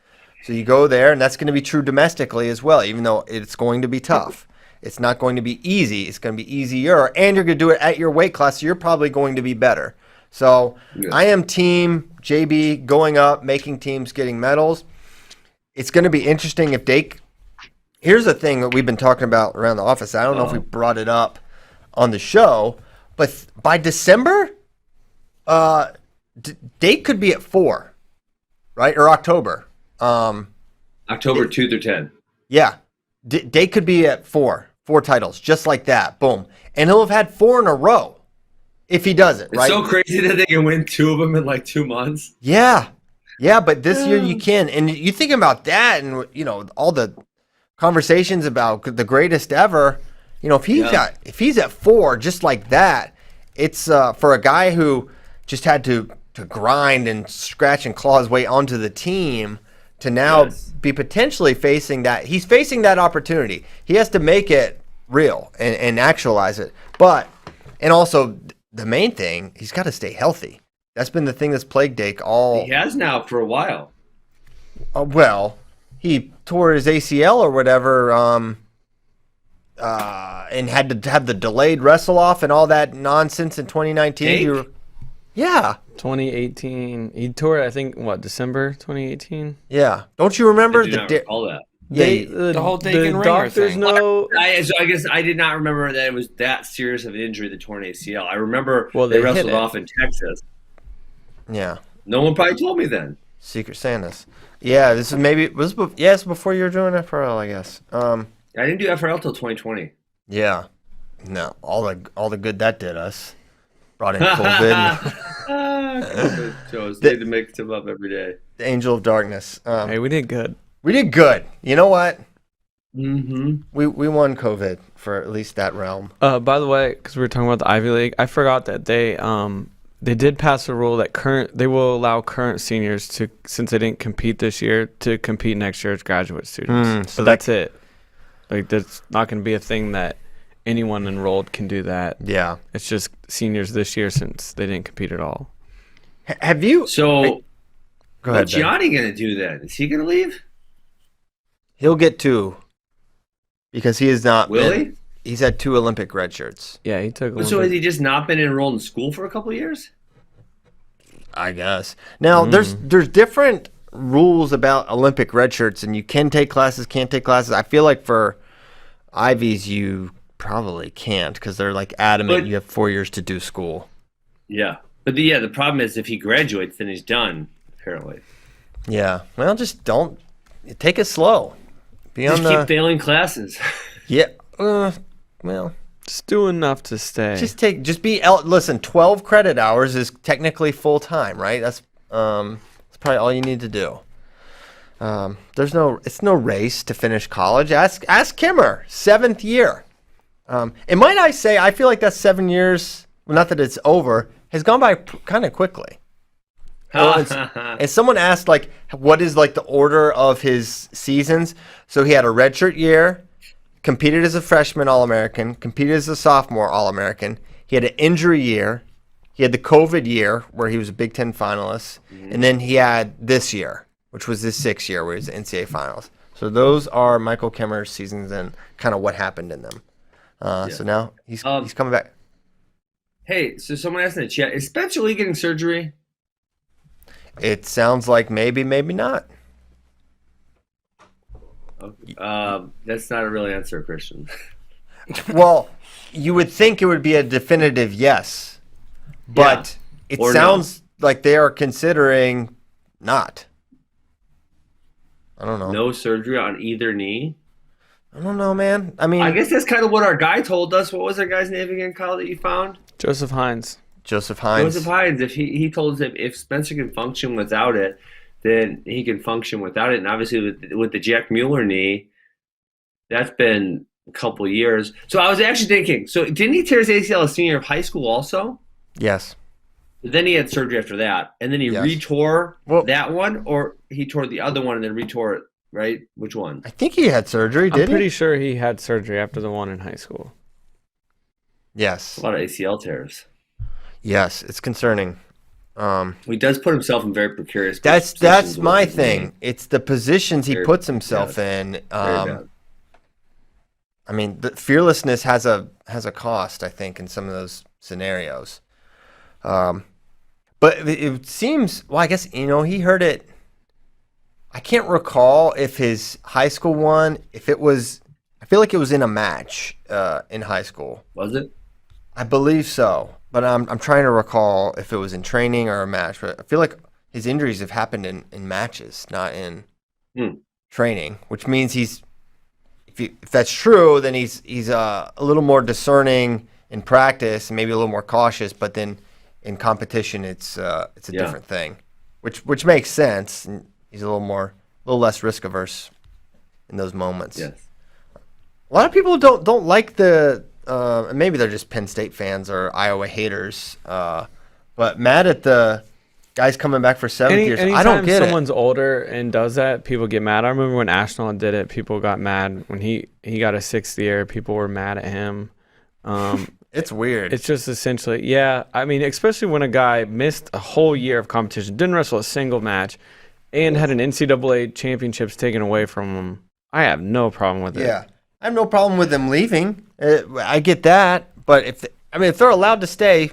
So you go there, and that's going to be true domestically as well, even though it's going to be tough. It's not going to be easy. It's going to be easier, and you're going to do it at your weight class, so you're probably going to be better. So I am team JB going up, making teams, getting medals. It's going to be interesting if Dake. Here's the thing that we've been talking about around the office. I don't know if we brought it up on the show, but by December, Dake could be at 4, right? Or October. October 2 through 10. Yeah. Dake could be at 4 titles, just like that. Boom. And he'll have had 4 in a row. If he does it, right? It's so crazy that they can win 2 of them in like 2 months. Yeah, but this year you can. And you think about that and, all the conversations about the greatest ever, if he's at 4 just like that, it's for a guy who just had to grind and scratch and claw his way onto the team to now be potentially facing that. He's facing that opportunity. He has to make it real and actualize it. And also the main thing, he's got to stay healthy. That's been the thing that's plagued Dake all. He has now for a while. Well, he tore his ACL or whatever, and had to have the delayed wrestle off and all that nonsense in 2019. Yeah. 2018. He tore it, I think, December 2018? Yeah. Don't you remember? I do not recall that. The whole Dake and Ringer doctors thing. know. So I guess I did not remember that it was that serious of an injury, the torn ACL. I remember Well, they they hit wrestled it. off in Texas. Yeah. No one probably told me then. Secret Santas. Yeah, this is maybe it's before you were doing FRL, I guess. I didn't do FRL till 2020. Yeah. No, all the good that did us. Brought in COVID. COVID shows. Need to make them up every day. The Angel of Darkness. Hey, we did good. We did good. You know what? Mm-hmm. We won COVID for at least that realm. By the way, because we were talking about the Ivy League, I forgot that they did pass a rule that they will allow current seniors to, since they didn't compete this year, to compete next year as graduate students. So So that's it. Like, that's not going to be a thing that anyone enrolled can do that. Yeah. It's just seniors this year since they didn't compete at all. Have you? So, Go ahead. what's Ben. Gianni going to do then? Is he going to leave? He'll get 2 because he has not. Will been, He's had 2 Olympic red shirts. Yeah, he took. So has he just not been enrolled in school for a couple of years? I guess. Now there's different rules about Olympic red shirts, and you can take classes, can't take classes. I feel like for Ivies you probably can't because they're like adamant you have 4 years to do school. Yeah. But the problem is if he graduates, then he's done, apparently. Yeah. Well, just don't take it slow. Be Just on the keep failing classes. yeah. Well, just do enough to stay. Listen, 12 credit hours is technically full time, right? That's probably all you need to do. It's no race to finish college. Ask Kemer, 7th year. And might I say, I feel like that 7 years, well, not that it's over, has gone by kind of quickly. And someone asked, like, what is like the order of his seasons? So he had a redshirt year, competed as a freshman All-American, competed as a sophomore All-American. He had an injury year. He had the COVID year where he was a Big Ten finalist. And then he had this year, which was his 6th year where he was the NCAA finals. So those are Michael Kemerer's seasons and kind of what happened in them. So now he's coming back. Hey, so someone asked in the chat, is Spencer Lee getting surgery? It sounds like maybe not. That's not a real answer, Christian. Well, you would think it would be a definitive yes, but it Or sounds like they are considering not. I don't know. No surgery on either knee? I don't know, man. I mean, I guess that's kind of what our guy told us. What was that guy's name again, Kyle, that you found? Joseph Hines. Joseph Hines. Joseph Hines. If he told us that if Spencer can function without it, then he can function without it. And obviously with the Jack Mueller knee, that's been a couple years. So I was actually thinking, so didn't he tear his ACL as senior of high school also? Yes. But then he had surgery after that. And then he retore that one, or he tore the other one and then retore it, right? Which one? I think he had surgery, I'm didn't he? pretty sure he had surgery after the one in high school. Yes. A lot of ACL tears. Yes, it's concerning. He does put himself in very precarious That's positions my with his thing. knee. It's the positions he puts himself in. Very bad. I mean, the fearlessness has a cost, I think, in some of those scenarios. But it seems, well, I guess, he heard it. I can't recall if his high school one, if it was, I feel like it was in a match in high school. Was it? I believe so, but I'm trying to recall if it was in training or a match. But I feel like his injuries have happened in matches, not in training, which means if that's true, then he's a little more discerning in practice and maybe a little more cautious. But then in competition, it's a different thing, which makes sense. And he's a little less risk averse in those moments. Yes. A lot of people don't like the and maybe they're just Penn State fans or Iowa haters, but mad at the guys coming back for 7th years. I don't get it. Anytime someone's older and does that, people get mad. I remember when Ashton did it, people got mad. When he got a 6th year, people were mad at him. It's weird. It's just essentially, yeah. I mean, especially when a guy missed a whole year of competition, didn't wrestle a single match, and had an NCAA championships taken away from him. I have no problem with it. Yeah, I have no problem with them leaving. I get that, but if they're allowed to stay,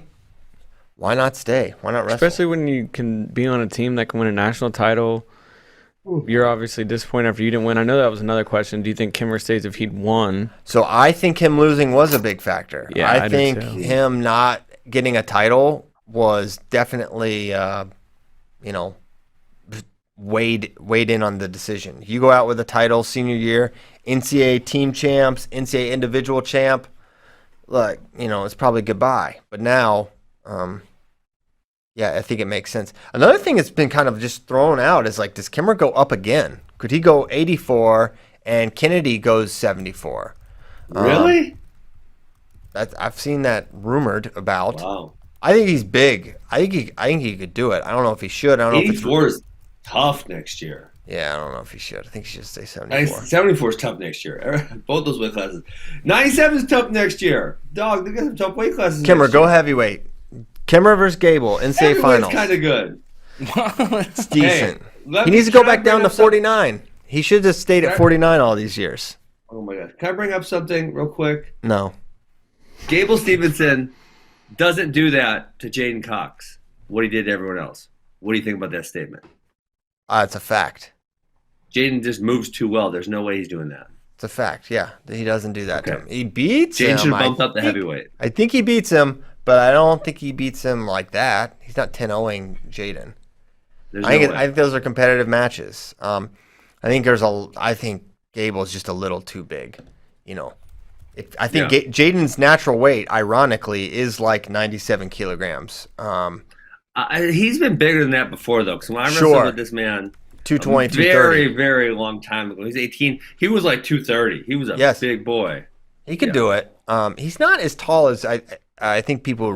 why not stay? Why not wrestle? Especially when you can be on a team that can win a national title. You're obviously disappointed after you didn't win. I know that was another question. Do you think Kemer stays if he'd won? So I think him losing was a big factor. Yeah, I think him not getting a title was definitely, weighed in on the decision. You go out with a title senior year, NCAA team champs, NCAA individual champ. Look, it's probably goodbye. But now, I think it makes sense. Another thing that's been kind of just thrown out is like, does Kemer go up again? Could he go 84 and Kennedy goes 74? Really? I've seen that rumored about. Wow. I think he's big. I think he could do it. I don't know if he should. I don't know if 84 is tough next year. Yeah, I don't know if he should. I think he should stay 74. 74 is tough next year. Both those weight classes. 97 is tough next year. Dog, they got some tough weight classes. Kemer, go heavyweight. Kemer versus Gable, NCAA finals. Kind of good. It's decent. He needs to go back down to 49. He should have stayed at 49 all these years. Oh my God! Can I bring up something real quick? No. Gable Steveson doesn't do that to Jaden Cox. What he did to everyone else. What do you think about that statement? It's a fact. Jaden just moves too well. There's no way he's doing that. It's a fact. Yeah, he doesn't do that to him. He beats him. Jaden should have bumped up the heavyweight. I think he beats him, but I don't think he beats him like that. He's not 10-0ing Jaden. I think those are competitive matches. I think Gable's just a little too big. I think Jaden's natural weight, ironically, is like 97 kilograms. He's been bigger than that before, though. Because when I wrestled with this man, 220, 230. Very, very long time ago. He's 18. He was like 230. He was a big boy. He could do it. He's not as tall as I think people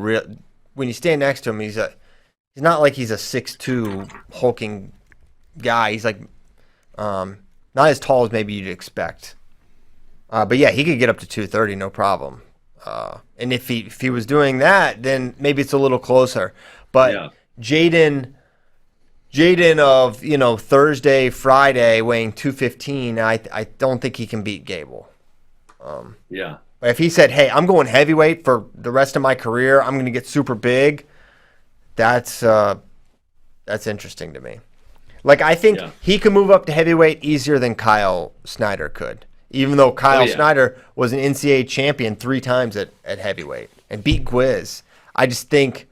when you stand next to him. He's not like he's a 6'2" hulking guy. He's like not as tall as maybe you'd expect. But yeah, he could get up to 230, no problem. And if he was doing that, then maybe it's a little closer. But Jaden of Thursday, Friday, weighing 215, I don't think he can beat Gable. But if he said, "Hey, I'm going heavyweight for the rest of my career. I'm going to get super big," that's interesting to me. Like, I think he could move up to heavyweight easier than Kyle Snyder could, even though Kyle Snyder was an NCAA champion 3 times at heavyweight and beat Gwiz. I just think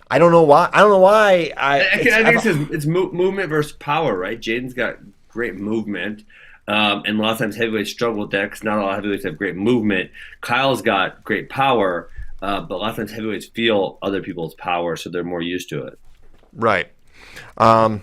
I don't know why. I think it's movement versus power, right? Jaden's got great movement. And a lot of times heavyweights struggle with that because not a lot of heavyweights have great movement. Kyle's got great power, but a lot of times heavyweights feel other people's power, so they're more used to it. Right. A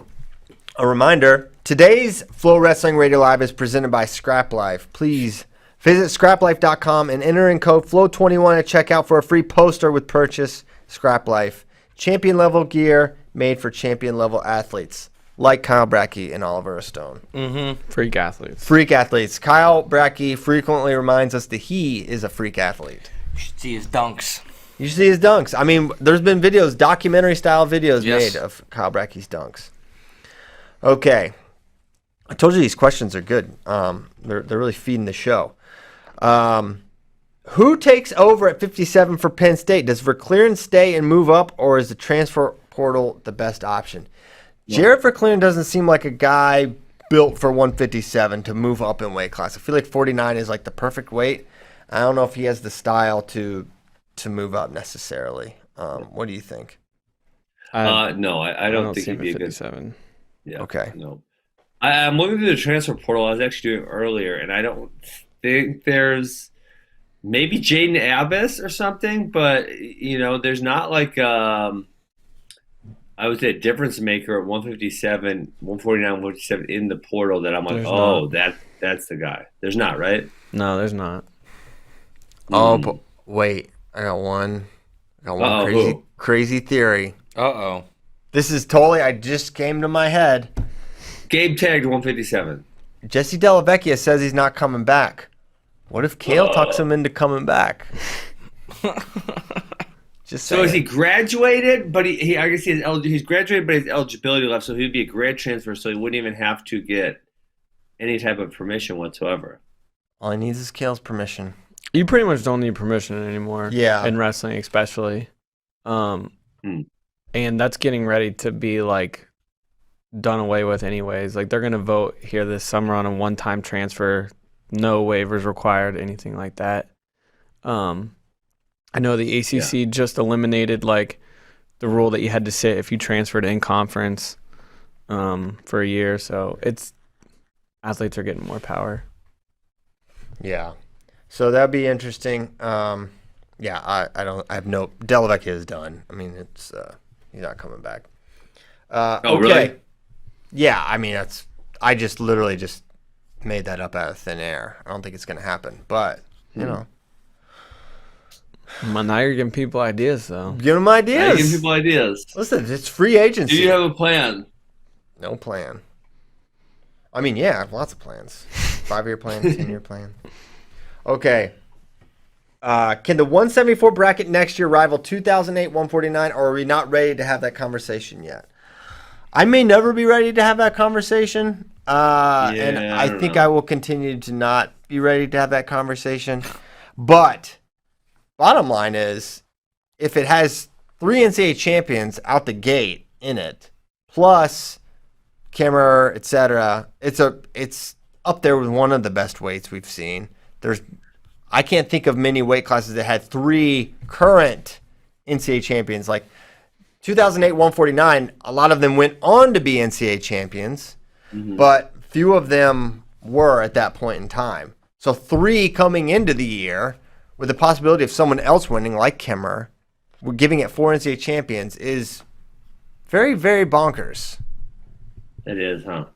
reminder, today's FloWrestling Radio Live is presented by Scrap Life. Please visit scraplife.com and enter in code FLOW21 at checkout for a free poster with purchase. Scrap Life. Champion-level gear made for champion-level athletes. Like Kyle Brackey and Oliver Stone. Mm-hmm. Freak athletes. Kyle Brackey frequently reminds us that he is a freak athlete. You should see his dunks. I mean, there's been documentary-style videos made of Kyle Brackey's dunks. Okay. I told you these questions are good. They're really feeding the show. Who takes over at 57 for Penn State? Does Verclearen stay and move up, or is the transfer portal the best option? Jared Verclearen doesn't seem like a guy built for 157 to move up in weight class. I feel like 49 is like the perfect weight. I don't know if he has the style to move up necessarily. What do you think? No, I don't think he'd be a good 57. Yeah. Okay. No. I'm looking through the transfer portal. I was actually doing earlier, and I don't think there's maybe Jaden Abbas or something, but there's not like I would say a difference maker at 157, 149, 157 in the portal that I'm like, that's the guy. There's not, right? No, there's not. Oh, but wait. I got one crazy theory. Uh-oh. This is totally, I just came to my head. Gabe tagged 157. Jesse Delavecchia says he's not coming back. What if Kale talks him into coming back? Just so is he graduated? But I guess he's graduated, but his eligibility left, so he'd be a grad transfer, so he wouldn't even have to get any type of permission whatsoever. All he needs is Kale's permission. You pretty much don't need permission anymore. Yeah. In wrestling, especially. And that's getting ready to be like done away with anyways. Like they're gonna vote here this summer on a one-time transfer, no waivers required, anything like that. I know the ACC just eliminated like the rule that you had to sit if you transferred in conference for a year. So athletes are getting more power. Yeah. So that'd be interesting. I have no. Delavecchia is done. I mean, he's not coming back. Okay. Really? Yeah, I mean I just literally made that up out of thin air. I don't think it's gonna happen, but you know. Well, now you're giving people ideas, though. Give them ideas. Give people ideas. Listen, it's free agency. Do you have a plan? No plan. I mean, yeah, I have lots of plans. 5-year plan, 10-year plan. Okay. Can the 174 bracket next year rival 2008 149, or are we not ready to have that conversation yet? I may never be ready to have that conversation, and I think I will continue to not be ready to have that conversation. But bottom line is, if it has 3 NCAA champions out the gate in it, plus Kemer, etc., it's up there with one of the best weights we've seen. I can't think of many weight classes that had 3 current NCAA champions. Like 2008 149, a lot of them went on to be NCAA champions, but few of them were at that point in time. So 3 coming into the year with the possibility of someone else winning, like Kemer, we're giving it 4 NCAA champions is very, very bonkers. It is, huh?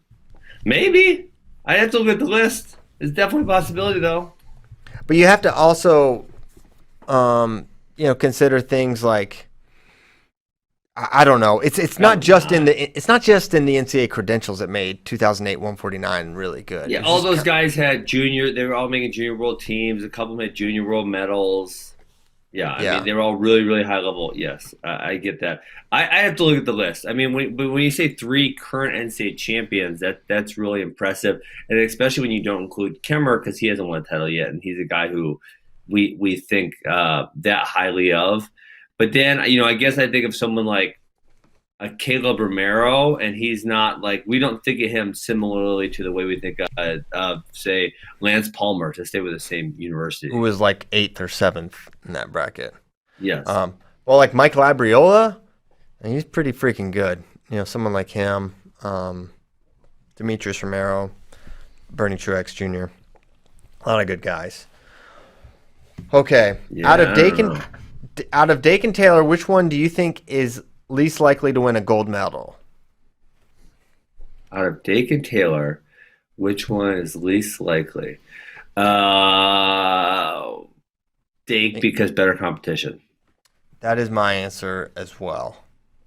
Maybe. I have to look at the list. It's definitely a possibility, though. But you have to also, consider things like, I don't know. It's not just in the NCAA credentials that made 2008 149 really good. Yeah, all those guys had junior. They were all making junior world teams. A couple had junior world medals. Yeah, I mean they were all really, really high level. Yes, I get that. I have to look at the list. I mean, when you say 3 current NCAA champions, that's really impressive, and especially when you don't include Kemer because he hasn't won a title yet, and he's a guy who we think that highly of. But then, I guess I think of someone like a Caleb Romero, and he's not like, we don't think of him similarly to the way we think of, say, Lance Palmer, to stay with the same university. Who was like 8th or 7th in that bracket. Yes. Well, like Michael Abriola, and he's pretty freaking good. Someone like him, Demetrius Romero, Bernie Truex Jr., a lot of good guys. Okay, Yeah, out of Dake and Taylor, which one do you think is least likely to win a gold medal? Out of Dake and Taylor, which one is least likely? Dake, because better competition. That is my answer as well.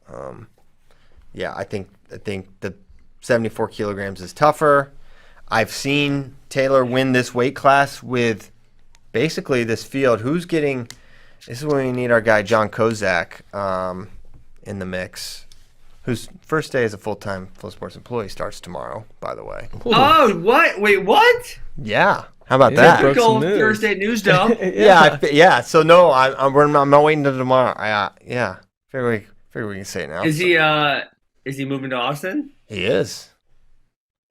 I think the 74 kilograms is tougher. I've seen Taylor win this weight class with basically this field. This is when we need our guy John Kozak in the mix, whose first day as a full-time Flow Sports employee starts tomorrow, by the way. Ooh. Oh, what? Wait, what? Yeah. How about that? Typical Thursday news dump. Yeah. So no, I'm not waiting until tomorrow. Figure we can say it now. Is he moving to Austin? He is.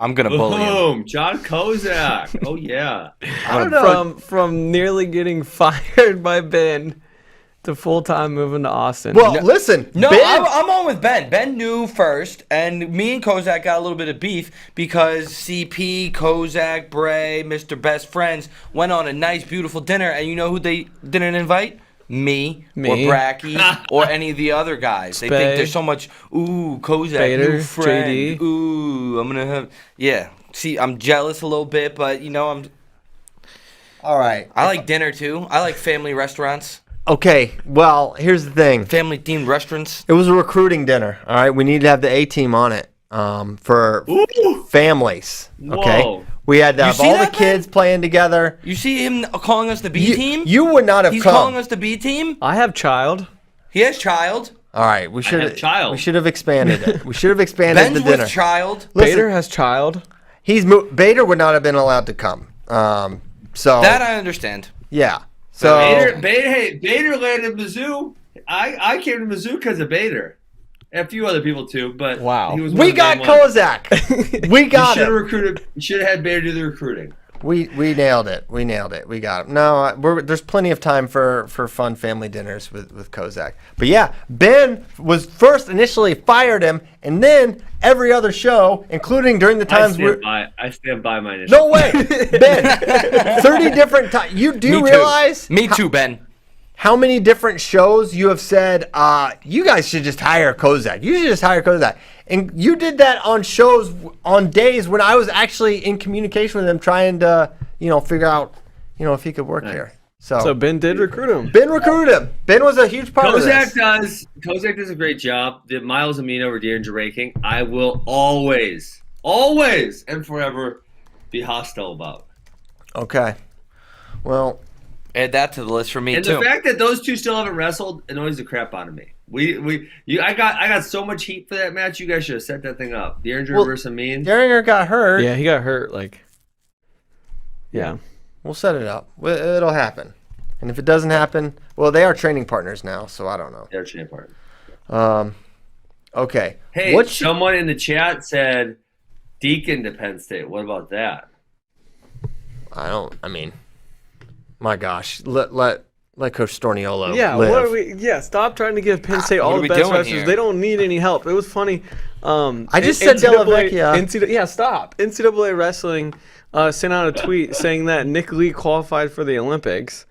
I'm gonna bully him. Boom, John Kozak. Oh yeah. I don't know. From nearly getting fired by Ben to full-time moving to Austin. Well, listen. No, Ben, I'm on with Ben. Ben knew first, and me and Kozak got a little bit of beef because CP, Kozak, Bray, Mr. Best Friends went on a nice, beautiful dinner, and you know who they didn't invite? Me. Or Bracky or any of the other guys. They think there's so much, Kozak, Bader, new friend. JD. I'm going to have, yeah. See, I'm jealous a little bit, but, All right. I like dinner too. I like family restaurants, Okay. Well, here's the thing. family themed restaurants. It was a recruiting dinner. All right. We need to have the A team on it for families. Okay. Whoa. We had to You have see all the that, man? kids playing together. You see him calling us the B team? You would not have He's come. calling us the B team. I have child. He has child. All right. We should have child. We should have expanded it. We should have expanded Ben's the dinner. with child. Listen, Bader has child. Bader would not have been allowed to come. So That I understand. yeah. So Bader landed Mizzou. I came to Mizzou because of Bader. And a few other people too, but Wow. he was one we of the got main ones. Kozak. We got You should have him. recruited. You should have had Bader do the recruiting. We nailed it. We nailed it. We got him. No, there's plenty of time for fun family dinners with Kozak. But yeah, Ben was first initially fired him, and then every other show, including during the times I stand by my initial. no way, Ben, 30 different times. Do you realize Me too, Ben. how many different shows you have said, you guys should just hire Kozak. You should just hire Kozak. And you did that on shows, on days when I was actually in communication with him trying to, figure out, if he could work here. So Ben did recruit him. Ben recruited him. Ben was a huge part of this. Kozak does a great job. The Miles and Mean over D'Angelo raking, I will always and forever be hostile about. Okay. Well, Add that to the list for me And too. the fact that those two still haven't wrestled annoys the crap out of me. I got so much heat for that match. You guys should have set that thing up. D'Angelo versus Mean. Daringer got hurt. Yeah, he got hurt. Yeah. We'll set it up. It'll happen. And if it doesn't happen, well, they are training partners now, so I don't know. They're chain partner. Okay. Hey, someone in the chat said Deacon to Penn State. What about that? My gosh. Let Coach Storniolo Yeah, live. what are we? Yeah, stop trying to give Penn State all What are the we best doing wrestlers. here? They don't need any help. It was funny. I just said Della Vecchia. Yeah, stop. NCAA Wrestling sent out a tweet saying that Nick Lee qualified for the Olympics,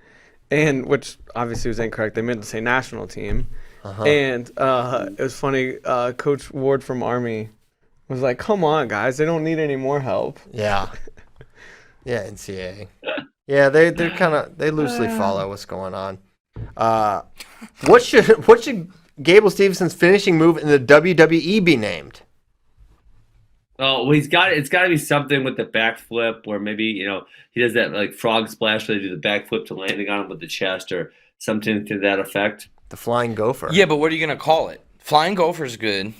and which obviously was incorrect. They meant to say national team. And it was funny. Coach Ward from Army was like, "Come on, guys, they don't need any more help." Yeah. Yeah, NCAA. Yeah, they're kind of they loosely follow what's going on. What should Gable Stevenson's finishing move in the WWE be named? Oh, well, it's got to be something with the backflip where maybe he does that like frog splash where they do the backflip to landing on him with the chest or something to that effect. The Flying Gopher. Yeah, but what are you gonna call it? Flying Gopher's good.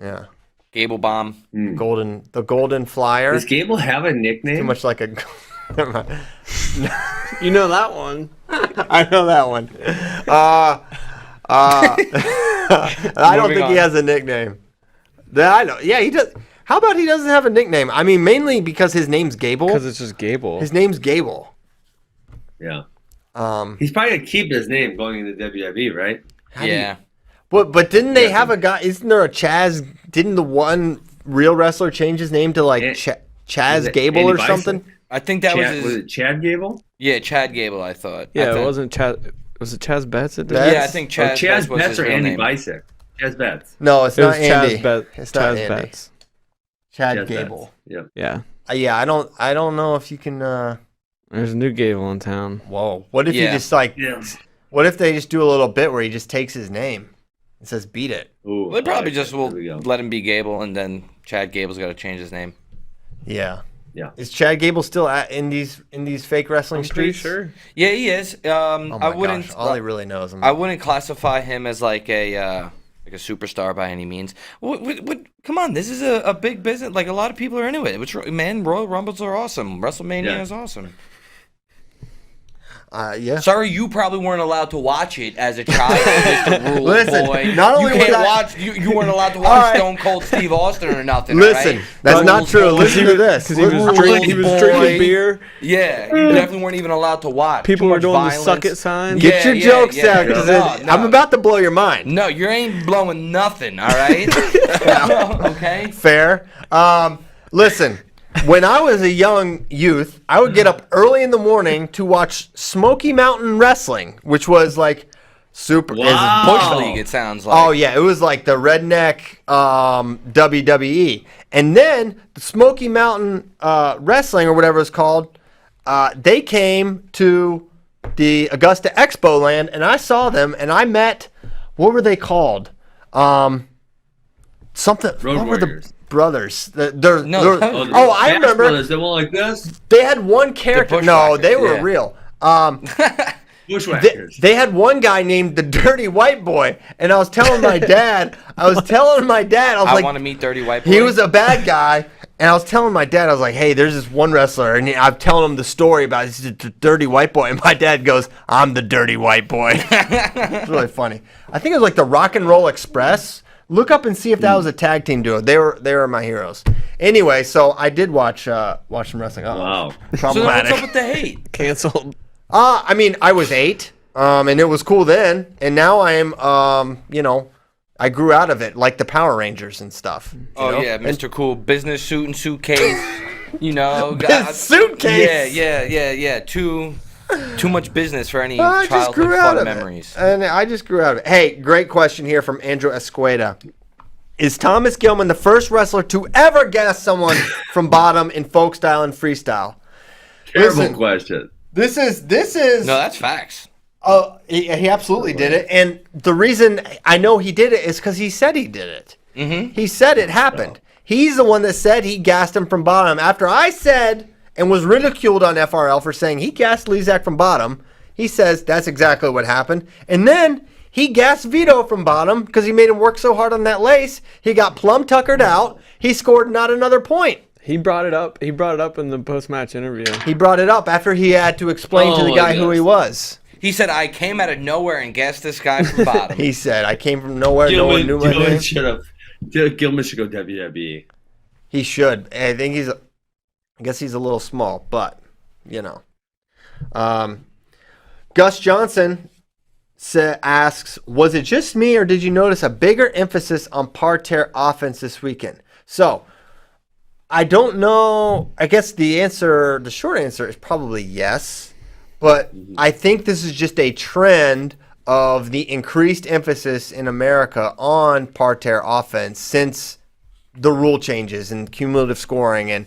Yeah. Gable Bomb. The Golden Flyer. Does Gable have a nickname? Too much like a. You know that one. I know that one. I don't think he has a nickname. I know. Yeah, he does. How about he doesn't have a nickname? I mean, mainly because his name's Gable. Because it's just Gable. His name's Gable. Yeah. He's probably gonna keep his name going into WWE, right? Yeah. But didn't they have a guy? Isn't there a Chaz? Didn't the one real wrestler change his name to like Chaz Gable Andy or Bison? something? I think that was Chad, his. was it Chad Gable? Yeah, Chad Gable. I thought. Yeah, I it think. wasn't Chaz. Was it Chaz Betts? That did Betts? it? Yeah, I think Chaz, Chaz Betts was Betts his or real Andy name. Bison? Chaz Betts. No, it's It not was Andy. Chaz It's not Chaz Andy. Betts. Chad Chaz Gable. Betts. Yep. Yeah. Yeah, I don't know if you can. There's a new Gable in town. Whoa! What if you Yeah. just like? Yeah. What if they just do a little bit where he just takes his name and says "beat it"? Ooh, They probably I like just that. will There we go. let him be Gable, and then Chad Gable's got to change his name. Yeah. Yeah. Is Chad Gable still in these fake wrestling I'm pretty streets? sure. Yeah, he is. Oh my I wouldn't. gosh! All he really knows. I wouldn't classify him as like a superstar by any means. Come on, this is a big business. Like a lot of people are into it. Man, Royal Rumbles are awesome. WrestleMania is awesome. Yeah. Sorry, you probably weren't allowed to watch it as a child. Just a rule, Listen, boy. not only you was can't I- watch. You weren't allowed to All watch right. Stone Cold Steve Austin or nothing. Listen, all right? that's not Rules, true. boy. Listen to this. Because he was Rules, drinking boy. beer. Yeah, you definitely weren't even allowed to watch. People Too were much doing violence. the suck it sign. Get your jokes out, because No. I'm about to blow your mind. No, you ain't blowing nothing. All right. Okay. Fair. Listen, when I was a young youth, I would get up early in the morning to watch Smoky Mountain Wrestling, which was like super. Wow. Bush League. It sounds like. Oh yeah, it was like the redneck WWE, and then the Smoky Mountain Wrestling or whatever it's called they came to the Augusta Expo Land, and I saw them, and I met, what were they called? Something. Road what were the Warriors. brothers? I Bash remember. Brothers, they were like this. They had one character. No, they were yeah. real. Bushwhackers. They had one guy named the Dirty White Boy, and I was telling my dad, I was like, want to meet Dirty White Boy. he was a bad guy, and I was telling my dad, I was like, hey, there's this one wrestler, and I'm telling him the story about this Dirty White Boy, and my dad goes, I'm the Dirty White Boy. It's really funny. I think it was like the Rock and Roll Express. Look up and see if that was a tag team duo. They were my heroes. Anyway, so I did watch some wrestling. Wow. So then Problematic. what's up with the hate? Canceled. I mean, I was 8, and it was cool then, and now I am, I grew out of it, like the Power Rangers and stuff. Oh know? yeah, Mr. Cool, business suit and suitcase. Suitcase. Yeah. Too much business for any I just childhood grew out fun of memories. it. And I just grew out of it. Hey, great question here from Andrew Escueda. Is Thomas Gilman the first wrestler to ever gas someone from bottom in folk style and freestyle? Terrible question. This is. No, that's facts. Oh, he absolutely did it. And the reason I know he did it is because he said he did it. Mm-hmm. He said it happened. He's the one that said he gassed him from bottom. After I said and was ridiculed on FRL for saying he gassed Lezak from bottom, he says that's exactly what happened. And then he gassed Vito from bottom because he made him work so hard on that lace. He got plumb tuckered out. He scored not another point. He brought it up. He brought it up in the post-match interview. He brought it up after he had to explain to the guy who he was. He said, I came out of nowhere and gassed this guy from bottom. He said, I came from nowhere. No one knew my name. Gilman should go WWE. He should. I think I guess he's a little small, but, Gus Johnson asks, was it just me or did you notice a bigger emphasis on parterre offense this weekend? So, I don't know. I guess the short answer is probably yes. But I think this is just a trend of the increased emphasis in America on parterre offense since the rule changes and cumulative scoring and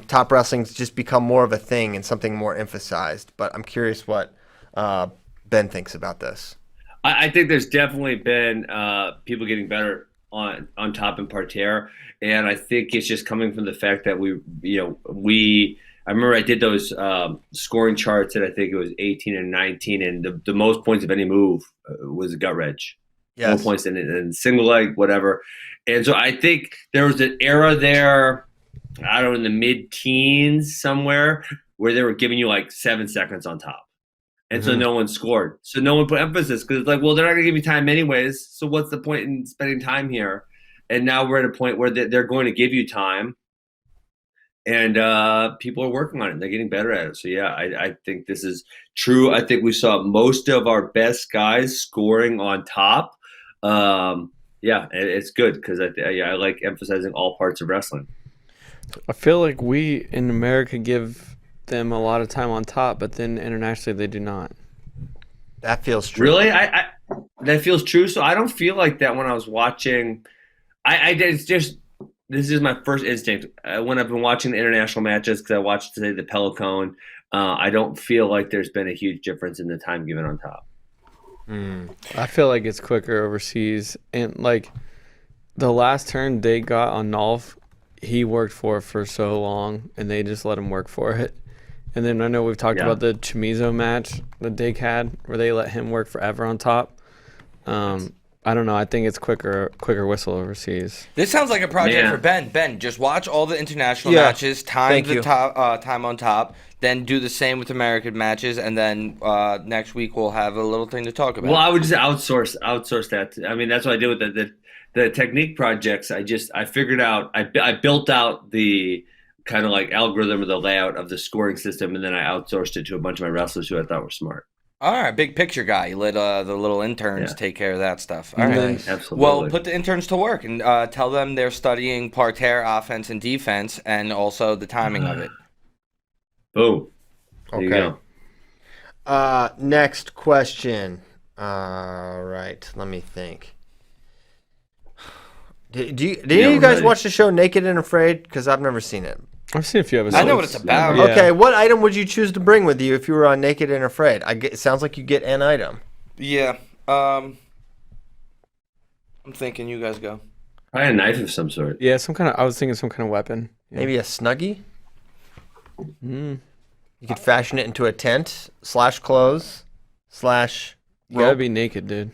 top wrestling's just become more of a thing and something more emphasized. But I'm curious what Ben thinks about this. I think there's definitely been people getting better on top and parterre, and I think it's just coming from the fact that I remember I did those scoring charts, and I think it was 18 and 19, and the most points of any move was a gut wrench. Yes. More points in single leg, whatever. And so I think there was an era there, I don't know, in the mid-teens somewhere, where they were giving you like 7 seconds on top. And so no one scored. So no one put emphasis because it's like, well, they're not going to give you time anyways, so what's the point in spending time here? And now we're at a point where they're going to give you time. And people are working on it. They're getting better at it. So, yeah, I think this is true. I think we saw most of our best guys scoring on top. Yeah, it's good because I like emphasizing all parts of wrestling. I feel like we in America give them a lot of time on top, but then internationally they do not. That feels true. Really? That feels true. So I don't feel like that when I was watching. It's just – this is my first instinct. When I've been watching the international matches, because I watched today the Pelicone, I don't feel like there's been a huge difference in the time given on top. I feel like it's quicker overseas. And, like, the last turn Dake got on Nolf, he worked for so long, and they just let him work for it. And then I know we've talked about the Chamizo match that Dake had, where they let him work forever on top. I don't know. I think it's quicker whistle overseas. This sounds like a project for Ben. Ben, just watch all the international matches, time on top, then do the same with American matches, and then next week we'll have a little thing to talk about. Well, I would just outsource that. I mean, that's what I did with the technique projects. I figured out. I built out the kind of like algorithm or the layout of the scoring system, and then I outsourced it to a bunch of my wrestlers who I thought were smart. All right, big picture guy. You let the little interns take care of that stuff. All right. Nice. Absolutely. Well, put the interns to work and tell them they're studying parterre offense and defense and also the timing of it. Boom. There you go. Next question. All right, let me think. Did you guys watch the show Naked and Afraid? Because I've never seen it. I've seen a few episodes. I know what it's about. Yeah. Okay, what item would you choose to bring with you if you were on Naked and Afraid? It sounds like you get an item. Yeah. I'm thinking you guys go. Probably a knife of some sort. Yeah, I was thinking some kind of weapon. Yeah. Maybe a Snuggie? You could fashion it into a tent / clothes / You gotta be naked, dude.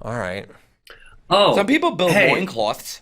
All right. Oh, Some people build hey. loincloths.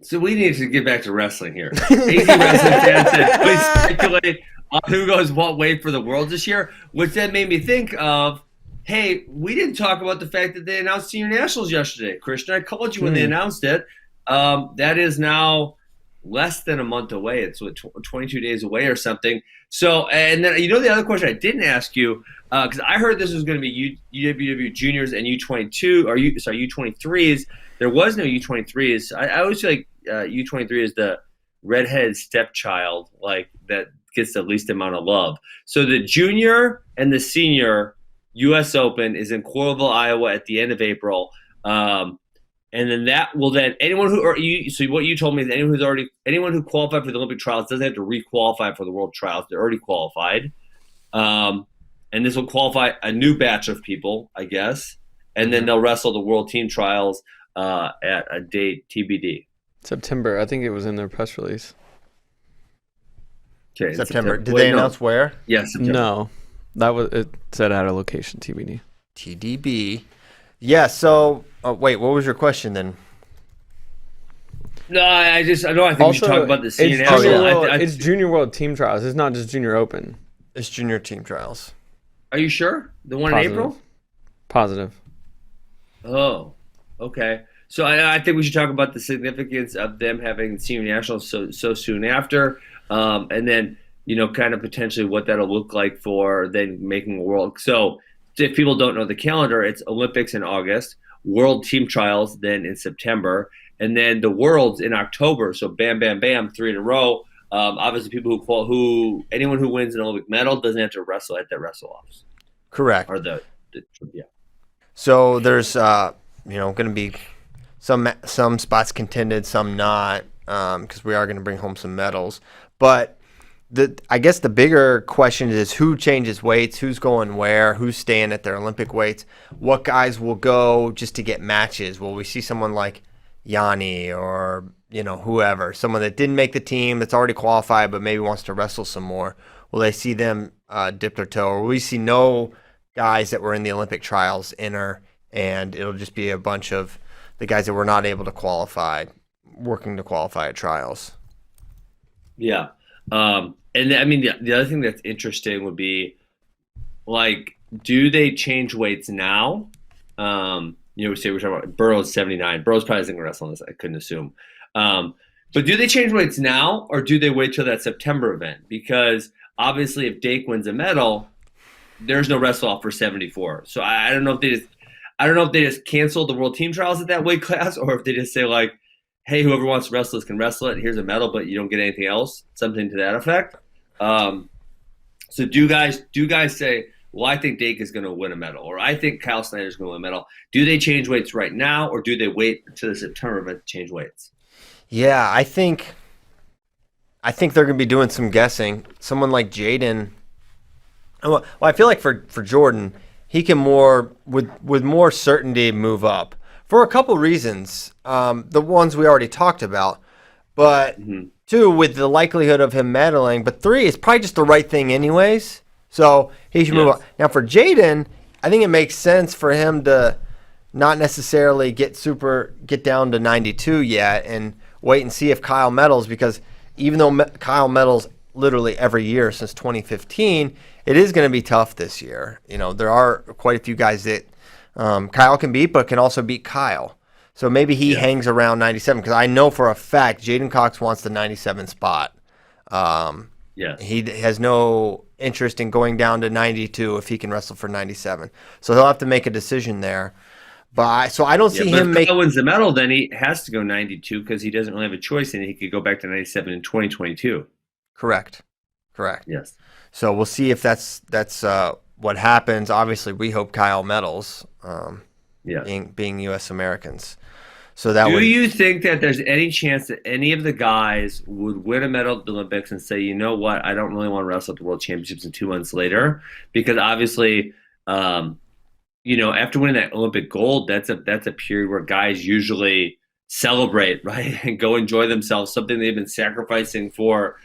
So we need to get back to wrestling here. AZ Wrestling fans said, please speculate on who goes what way for the Worlds this year, which then made me think of, hey, we didn't talk about the fact that they announced Senior Nationals yesterday. Christian, I called you when they announced it. That is now less than a month away. It's 22 days away or something. So, and then, the other question I didn't ask you, because I heard this was going to be UWW juniors and U22, or U23s. There was no U23s. I always feel like U23 is the redheaded stepchild, like that gets the least amount of love. So the junior and the senior U.S. Open is in Coralville, Iowa at the end of April. And then that will anyone who so what you told me is anyone who qualified for the Olympic trials doesn't have to re-qualify for the World Trials. They're already qualified. And this will qualify a new batch of people, I guess. And then they'll wrestle the World Team Trials at a date TBD. September. I think it was in their press release. Okay, September. Did they announce where? Yes, September. No, it said at a location TBD. TDB. Yeah, so, wait, what was your question then? No, I think we should talk about the senior it's national. It's Junior World Team Trials. It's not just Junior Open. It's Junior Team Trials. Are you sure? The one Positive. in April? Positive. Oh, okay. So I think we should talk about the significance of them having senior nationals so soon after, and then kind of potentially what that'll look like for then making a world. So if people don't know the calendar, it's Olympics in August, World Team Trials then in September, and then the Worlds in October. So bam, bam, bam, 3 in a row. Obviously, people anyone who wins an Olympic medal doesn't have to wrestle at their wrestle-offs. Correct. Or yeah. So there's going to be some spots contended, some not, because we are going to bring home some medals. But I guess the bigger question is who changes weights, who's going where, who's staying at their Olympic weights, what guys will go just to get matches. Will we see someone like Yanni or whoever, someone that didn't make the team that's already qualified but maybe wants to wrestle some more? Will they see them dip their toe, or will we see no guys that were in the Olympic trials enter, and it'll just be a bunch of the guys that were not able to qualify working to qualify at trials? Yeah. And I mean, the other thing that's interesting would be, like, do they change weights now? We're talking about Burroughs 79. Burroughs probably isn't going to wrestle on this. I couldn't assume. But do they change weights now, or do they wait till that September event? Because obviously, if Dake wins a medal, there's no wrestle off for 74. So I don't know if they just cancel the World Team Trials at that weight class, or if they just say, like, hey, whoever wants to wrestle this can wrestle it. Here's a medal, but you don't get anything else. Something to that effect. So do guys say, well, I think Dake is going to win a medal, or I think Kyle Snyder is going to win a medal? Do they change weights right now, or do they wait to the September event to change weights? Yeah, I think they're going to be doing some guessing. Someone like Jaden. Well, I feel like for Jordan, he can with more certainty move up for a couple reasons. The ones we already talked about, but 2, with the likelihood of him medaling, but 3, it's probably just the right thing anyways. So he should move up. Now for Jaden, I think it makes sense for him to not necessarily get down to 92 yet and wait and see if Kyle medals, because even though Kyle medals literally every year since 2015, it is going to be tough this year. There are quite a few guys that Kyle can beat, but can also beat Kyle. So maybe he hangs around 97, because I know for a fact Jaden Cox wants the 97 spot. He has no interest in going down to 92 if he can wrestle for 97. So he'll have to make a decision there. But I don't see him make. If Kyle wins the medal, then he has to go 92, because he doesn't really have a choice, and he could go back to 97 in 2022. Correct. Yes. So we'll see if that's what happens. Obviously, we hope Kyle medals, being U.S. Americans. So that Do would. you think that there's any chance that any of the guys would win a medal at the Olympics and say, you know what, I don't really want to wrestle at the World Championships in 2 months later? Because obviously, after winning that Olympic gold, that's a period where guys usually celebrate, right, and go enjoy themselves, something they've been sacrificing for,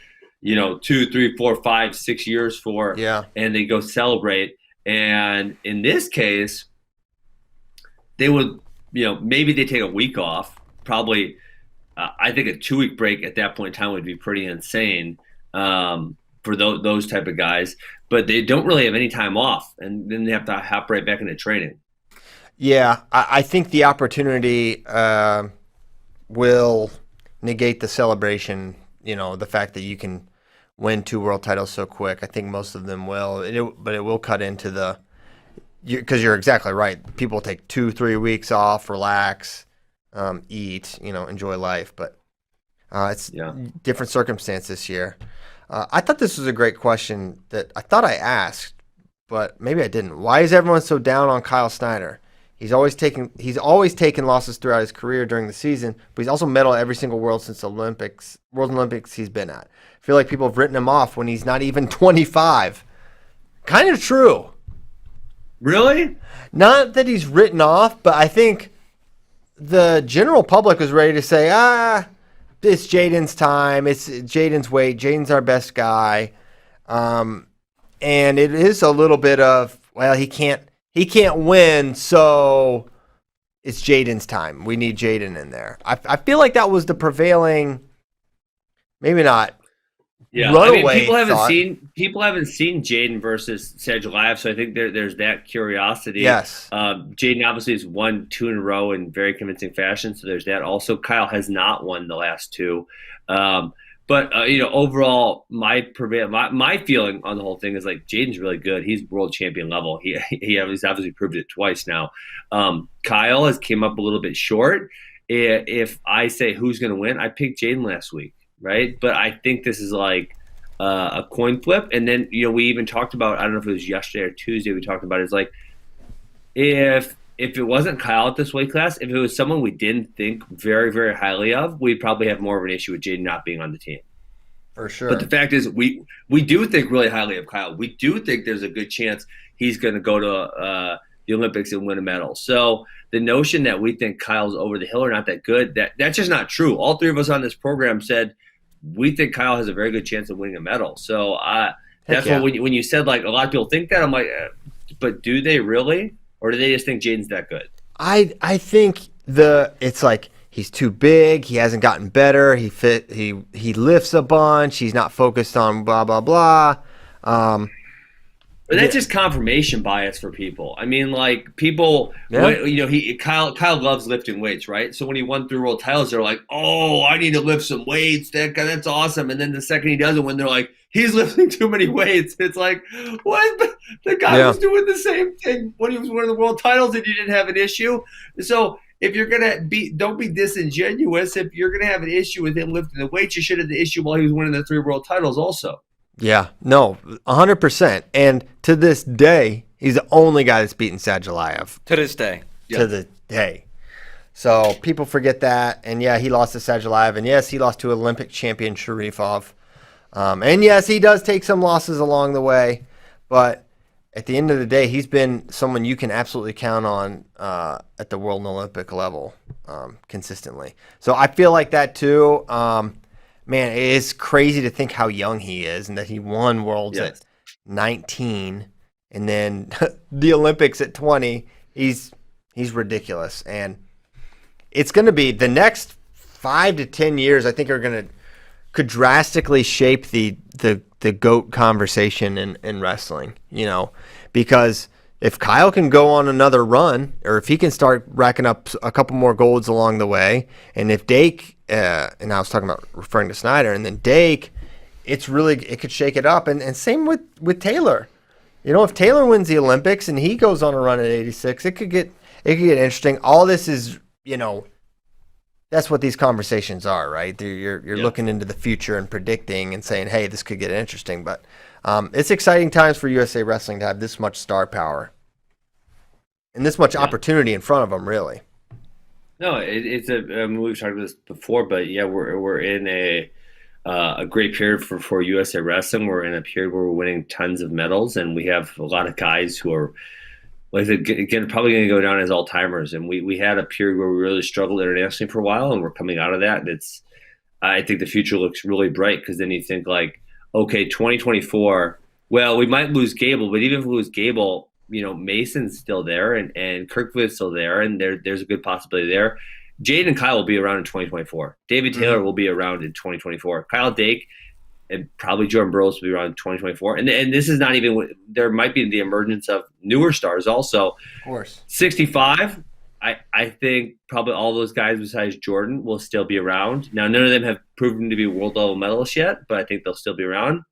2, 3, 4, 5, 6 years for, and they go celebrate. And in this case, they would, maybe they take a week off. Probably, I think a 2-week break at that point in time would be pretty insane for those type of guys. But they don't really have any time off, and then they have to hop right back into training. Yeah, I think the opportunity will negate the celebration. The fact that you can win 2 world titles so quick. I think most of them will, but it will cut into because you're exactly right. People take 2-3 weeks off, relax, eat, enjoy life. But it's different circumstance this year. I thought this was a great question that I thought I asked, but maybe I didn't. Why is everyone so down on Kyle Snyder? He's always taken losses throughout his career during the season, but he's also medaled every single World Olympics he's been at. I feel like people have written him off when he's not even 25. Kind of true. Really? Not that he's written off, but I think the general public was ready to say, it's Jaden's time. It's Jaden's weight. Jaden's our best guy. And it is a little bit of, well, he can't win, so it's Jaden's time. We need Jaden in there. I feel like that was the prevailing, maybe not. Yeah, runaway people haven't seen Jaden versus Sadulayev, so I think there's that curiosity. Yes. Jaden obviously has won 2 in a row in very convincing fashion, so there's that. Also, Kyle has not won the last 2. But overall, my feeling on the whole thing is like Jaden's really good. He's world champion level. He's obviously proved it twice now. Kyle has came up a little bit short. If I say who's going to win, I picked Jaden last week, right? But I think this is like a coin flip. And then we even talked about, I don't know if it was yesterday or Tuesday, we talked about it, is like if it wasn't Kyle at this weight class, if it was someone we didn't think very, very highly of, we'd probably have more of an issue with Jaden not being on the team. For sure. But the fact is, we do think really highly of Kyle. We do think there's a good chance he's going to go to the Olympics and win a medal. So the notion that we think Kyle's over the hill or not that good, that's just not true. All 3 of us on this program said we think Kyle has a very good chance of winning a medal. So that's what when you said like a lot of people think that, I'm like, but do they really? Or do they just think Jaden's that good? I think it's like he's too big. He hasn't gotten better. He lifts a bunch. He's not focused on blah blah blah. But that's just confirmation bias for people. I mean, like people, Kyle loves lifting weights, right? So when he won 3 world titles, they're like, "Oh, I need to lift some weights. That's awesome." And then the second he doesn't win, they're like, "He's lifting too many weights." It's like, what? The guy was doing the same thing when he was winning the world titles, and you didn't have an issue. So if you're gonna don't be disingenuous. If you're gonna have an issue with him lifting the weights, you should have the issue while he was winning the 3 world titles also. Yeah, no, 100%. And to this day, he's the only guy that's beaten Sadulayev. To this day. To the day. So people forget that. And yeah, he lost to Sadulayev. And yes, he lost to Olympic champion Sharifov. And yes, he does take some losses along the way. But at the end of the day, he's been someone you can absolutely count on at the world and Olympic level consistently. So I feel like that too. Man, it is crazy to think how young he is and that he won Worlds at 19 and then the Olympics at 20. He's ridiculous. And it's going to be the next 5 to 10 years, I think, could drastically shape the GOAT conversation in wrestling, because if Kyle can go on another run, or if he can start racking up a couple more golds along the way, and if Dake, and I was referring to Snyder, and then Dake, it could shake it up. And same with Taylor. If Taylor wins the Olympics and he goes on a run at 86, it could get interesting. All this is, that's what these conversations are, right? You're looking into the future and predicting and saying, hey, this could get interesting. But it's exciting times for USA Wrestling to have this much star power and this much opportunity in front of them, really. No, it's I mean, we've talked about this before, but yeah, we're in a great period for USA Wrestling. We're in a period where we're winning tons of medals, and we have a lot of guys who are, like, again, probably going to go down as all timers. And we had a period where we really struggled internationally for a while, and we're coming out of that. And I think the future looks really bright, because then you think, like, okay, 2024. Well, we might lose Gable, but even if we lose Gable, Mason's still there, and Kirkwood's still there, and there's a good possibility there. Jade and Kyle will be around in 2024. David Taylor will be around in 2024. Kyle Dake and probably Jordan Burroughs will be around in 2024. And this is not even – there might be the emergence of newer stars also. Of course. 65, I think probably all those guys besides Jordan will still be around. Now, none of them have proven to be world-level medalists yet, but I think they'll still be around.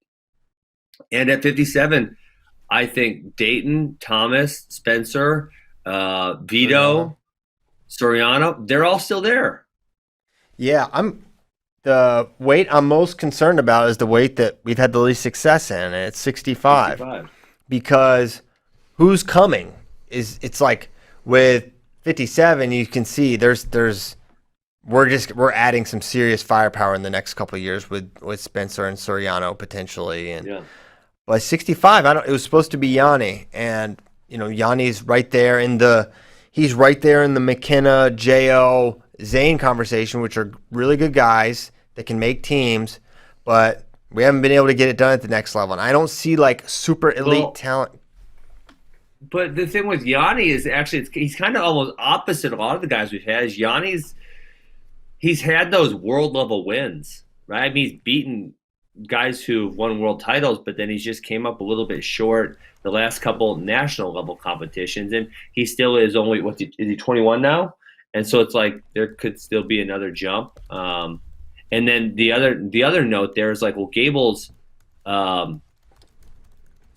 And at 57 – I think Dayton, Thomas, Spencer, Vito, Soriano, they're all still there. Yeah, the weight I'm most concerned about is the weight that we've had the least success in, and it's 65. Because who's coming? It's like with 57, you can see we're adding some serious firepower in the next couple of years with Spencer and Soriano potentially, and. Yeah. By 65, it was supposed to be Yanni, and Yanni's right there he's right there in the McKenna, Jo, Zane conversation, which are really good guys that can make teams, but we haven't been able to get it done at the next level. And I don't see like super elite talent. But the thing with Yanni is actually he's kind of almost opposite of a lot of the guys we've had. He's had those world level wins, right? I mean, he's beaten guys who've won world titles, but then he's just came up a little bit short the last couple national level competitions, and he still is only is he 21 now? And so it's like there could still be another jump. And then the other note there is like, well, Gable's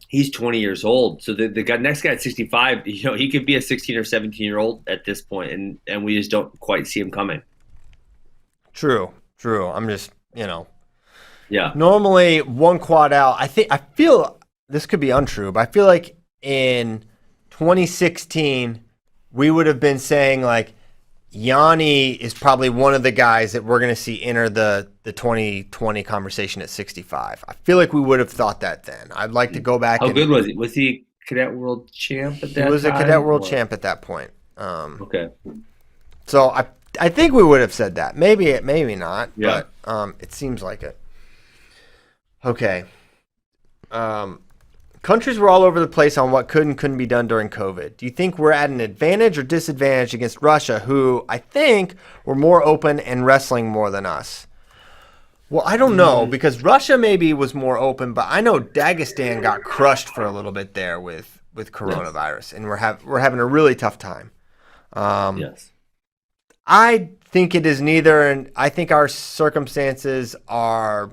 he's 20 years old, so the next guy at 65, he could be a 16 or 17-year-old at this point, and we just don't quite see him coming. True. I'm just Yeah. Normally, one quad out. I feel this could be untrue, but I feel like in 2016 we would have been saying like Yanni is probably one of the guys that we're going to see enter the 2020 conversation at 65. I feel like we would have thought that then. I'd like to go back. How good was he? Was he cadet world champ at that time? He was a cadet world champ at that point. Okay. So I think we would have said that. Maybe not. Yeah. But it seems like it. Okay. Countries were all over the place on what could and couldn't be done during COVID. Do you think we're at an advantage or disadvantage against Russia, who I think were more open and wrestling more than us? Well, I don't know, because Russia maybe was more open, but I know Dagestan got crushed for a little bit there with coronavirus, and we're having a really tough time. Yes. I think it is neither, and I think our circumstances are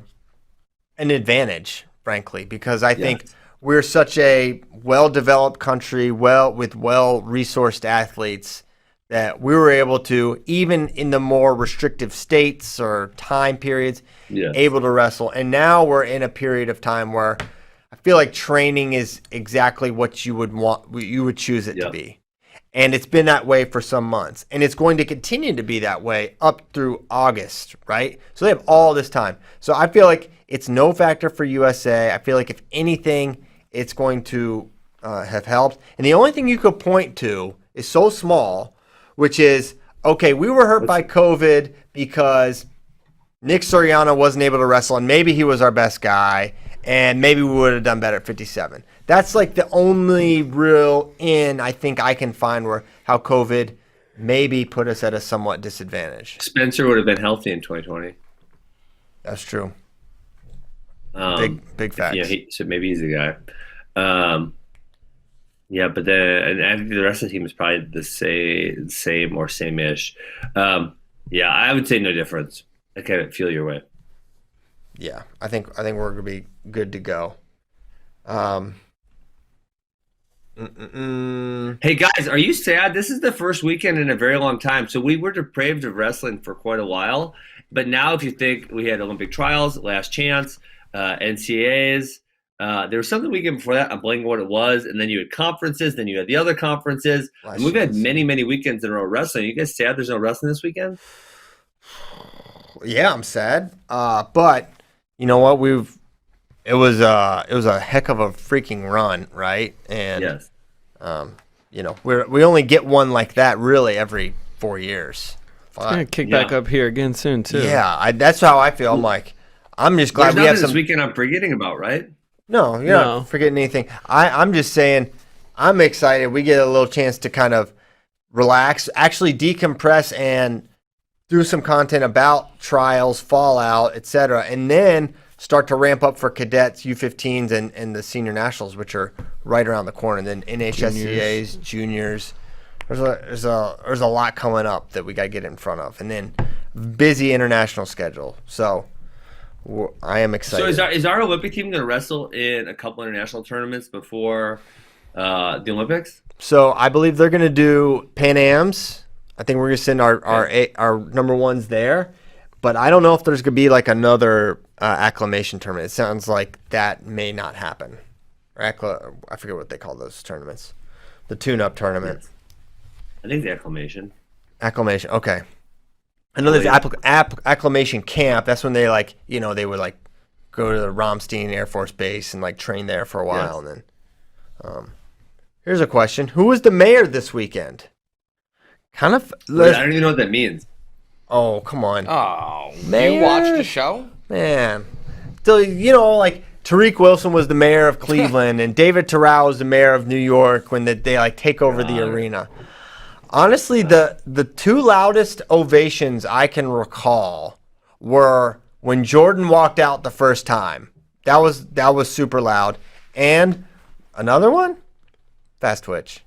an advantage, frankly, because I think we're such a well-developed country, with well-resourced athletes, that we were able to, even in the more restrictive states or time periods, able to wrestle. And now we're in a period of time where I feel like training is exactly what you would choose it to be. And it's been that way for some months. And it's going to continue to be that way up through August, right? So they have all this time. So I feel like it's no factor for USA. I feel like if anything, it's going to have helped. And the only thing you could point to is so small, which is, okay, we were hurt by COVID because Nick Soriano wasn't able to wrestle, and maybe he was our best guy, and maybe we would have done better at 57. That's like the only real I think I can find where how COVID maybe put us at a somewhat disadvantage. Spencer would have been healthy in 2020. That's true. Big facts. Yeah, so maybe he's the guy. Yeah, but then I think the rest of the team is probably the same or same-ish. Yeah, I would say no difference. I kind of feel your way. Yeah, I think we're going to be good to go. Hey guys, are you sad? This is the first weekend in a very long time. So we were depraved of wrestling for quite a while, but now if you think we had Olympic trials, last chance, NCAAs, There was something the weekend before that. I'm blanking what it was. And then you had conferences. Then you had the other conferences. And we've had many, many weekends in a row wrestling. You guys sad there's no wrestling this weekend? Yeah, I'm sad. But you know what? It was a heck of a freaking run, right? And Yes. you know, we only get one like that really every 4 years. It's gonna kick back up here again soon too. Yeah, that's how I feel. I'm like, I'm just glad There's we have nothing some. this weekend I'm forgetting about, right? No, you're No. not forgetting anything. I'm just saying, I'm excited. We get a little chance to kind of relax, actually decompress, and do some content about trials, fallout, etc., and then start to ramp up for cadets, U15s, and the senior nationals, which are right around the corner. And then NHSCAs, juniors. There's a lot coming up that we got to get in front of, and then busy international schedule. So I am excited. So is our Olympic team going to wrestle in a couple international tournaments before the Olympics? So I believe they're going to do Pan Ams. I think we're going to send our number ones there. But I don't know if there's going to be like another acclimation tournament. It sounds like that may not happen. Or I forget what they call those tournaments. The tune-up tournament. Yes. I think the acclimation. Acclimation. Okay. I know there's acclimation camp. That's when they they would like go to the Ramstein Air Force Base and like train there for a while. Yes. And then here's a question. Who was the mayor this weekend? Wait, I don't even know what that means. Oh, come on. Oh, Man. you watched the show? Man. So, like Tariq Wilson was the mayor of Cleveland and David Terrell was the mayor of New York when they like take over the arena. Honestly, the two loudest ovations I can recall were when Jordan walked out the first time. That was super loud. And another one? Fast Twitch.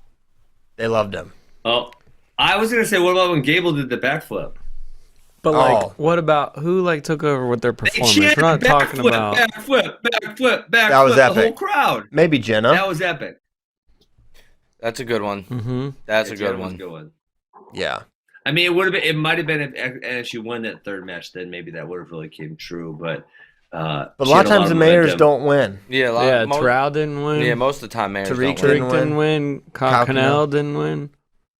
They loved him. Oh, I was going to say, what about when Gable did the backflip? But what about who took over with their performance? We're We're not talking about. backflip. That was the epic. whole crowd. Maybe Jenna. That was epic. That's a good one. Mm-hmm. That's a That good was one. a good one. Yeah. I mean, it might have been if she won that third match, then maybe that would have really came true. But But a lot of times the mayors don't win. Yeah, Terrell didn't win. Yeah, most of the time mayors Tariq don't win. Tariq didn't win. Kyle Connell didn't win.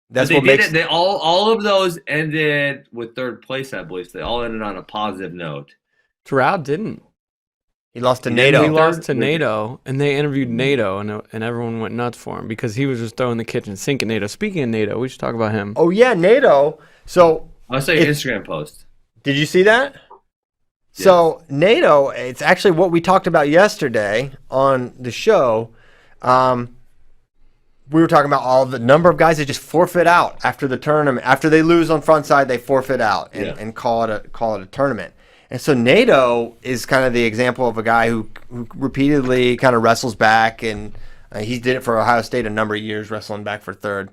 That's they what makes did it. All of those ended with third place, I believe. So they all ended on a positive note. Terrell didn't. he lost to He NATO. He Third? lost to NATO, and they interviewed NATO, and everyone went nuts for him because he was just throwing the kitchen sink at NATO. Speaking of NATO, we should talk about him. Oh yeah, NATO. So I saw your Instagram post. did you see that? So NATO, it's actually what we talked about yesterday on the show. We were talking about all the number of guys that just forfeit out after the tournament. After they lose on front side, they forfeit out and call it a tournament. And so NATO is kind of the example of a guy who repeatedly kind of wrestles back, and he did it for Ohio State a number of years, wrestling back for third,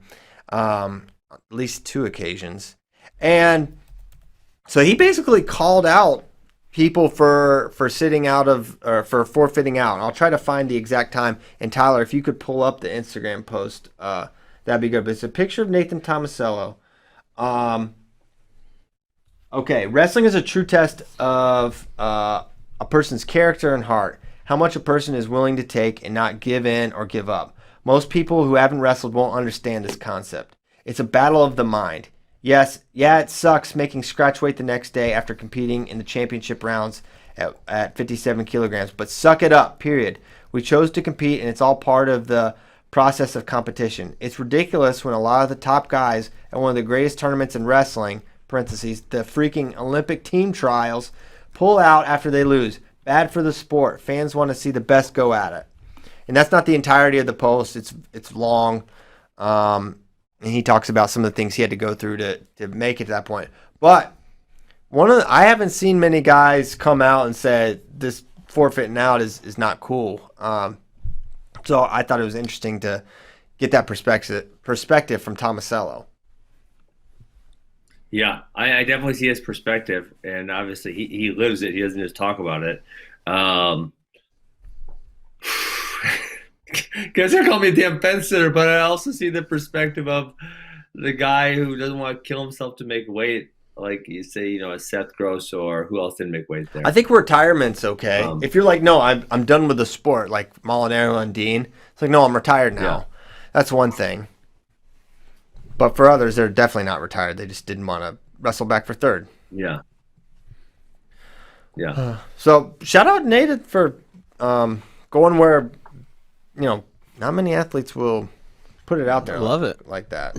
at least 2 occasions. And so he basically called out people for sitting out of or for forfeiting out. And I'll try to find the exact time. And Tyler, if you could pull up the Instagram post, that'd be good. But it's a picture of Nathan Tomasello. Okay, wrestling is a true test of a person's character and heart. How much a person is willing to take and not give in or give up. Most people who haven't wrestled won't understand this concept. It's a battle of the mind. Yes, it sucks making scratch weight the next day after competing in the championship rounds at 57 kilograms, but suck it up, period. We chose to compete, and it's all part of the process of competition. It's ridiculous when a lot of the top guys at one of the greatest tournaments in wrestling, parentheses, the freaking Olympic team trials, pull out after they lose. Bad for the sport. Fans want to see the best go at it. And that's not the entirety of the post. It's long. And he talks about some of the things he had to go through to make it to that point. But I haven't seen many guys come out and say this forfeiting out is not cool. So I thought it was interesting to get that perspective from Tomasello. Yeah, I definitely see his perspective, and obviously he lives it. He doesn't just talk about it. Guys are calling me a damn fence sitter, but I also see the perspective of the guy who doesn't want to kill himself to make weight like you say, a Seth Gross or who else didn't make weight there? I think retirement's okay. If you're like, no, I'm done with the sport, like Molinaro and Dean. It's like, no, I'm retired now. Yeah. That's one thing. But for others, they're definitely not retired. They just didn't want to wrestle back for third. Yeah. So shout out Nate for going where, not many athletes will put it out there. I love it like that.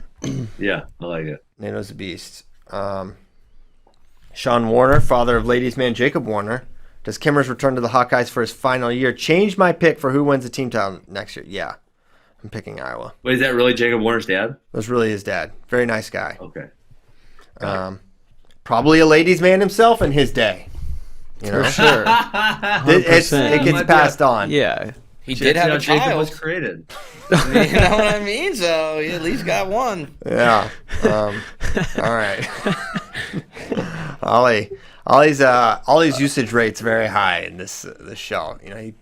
Yeah, I like it. Nato's a beast. Sean Warner, father of ladies man Jacob Warner. Does Kemer's return to the Hawkeyes for his final year change my pick for who wins the team title next year? Yeah, I'm picking Iowa. Wait, is that really Jacob Warner's dad? That's really his dad. Very nice guy. Okay. Probably a ladies man himself in his day. For sure. It gets passed on. Yeah. He did have a Jacob child. was created. You know what I mean? So he at least got one. Yeah. All right. Ollie's usage rate's very high in this show. He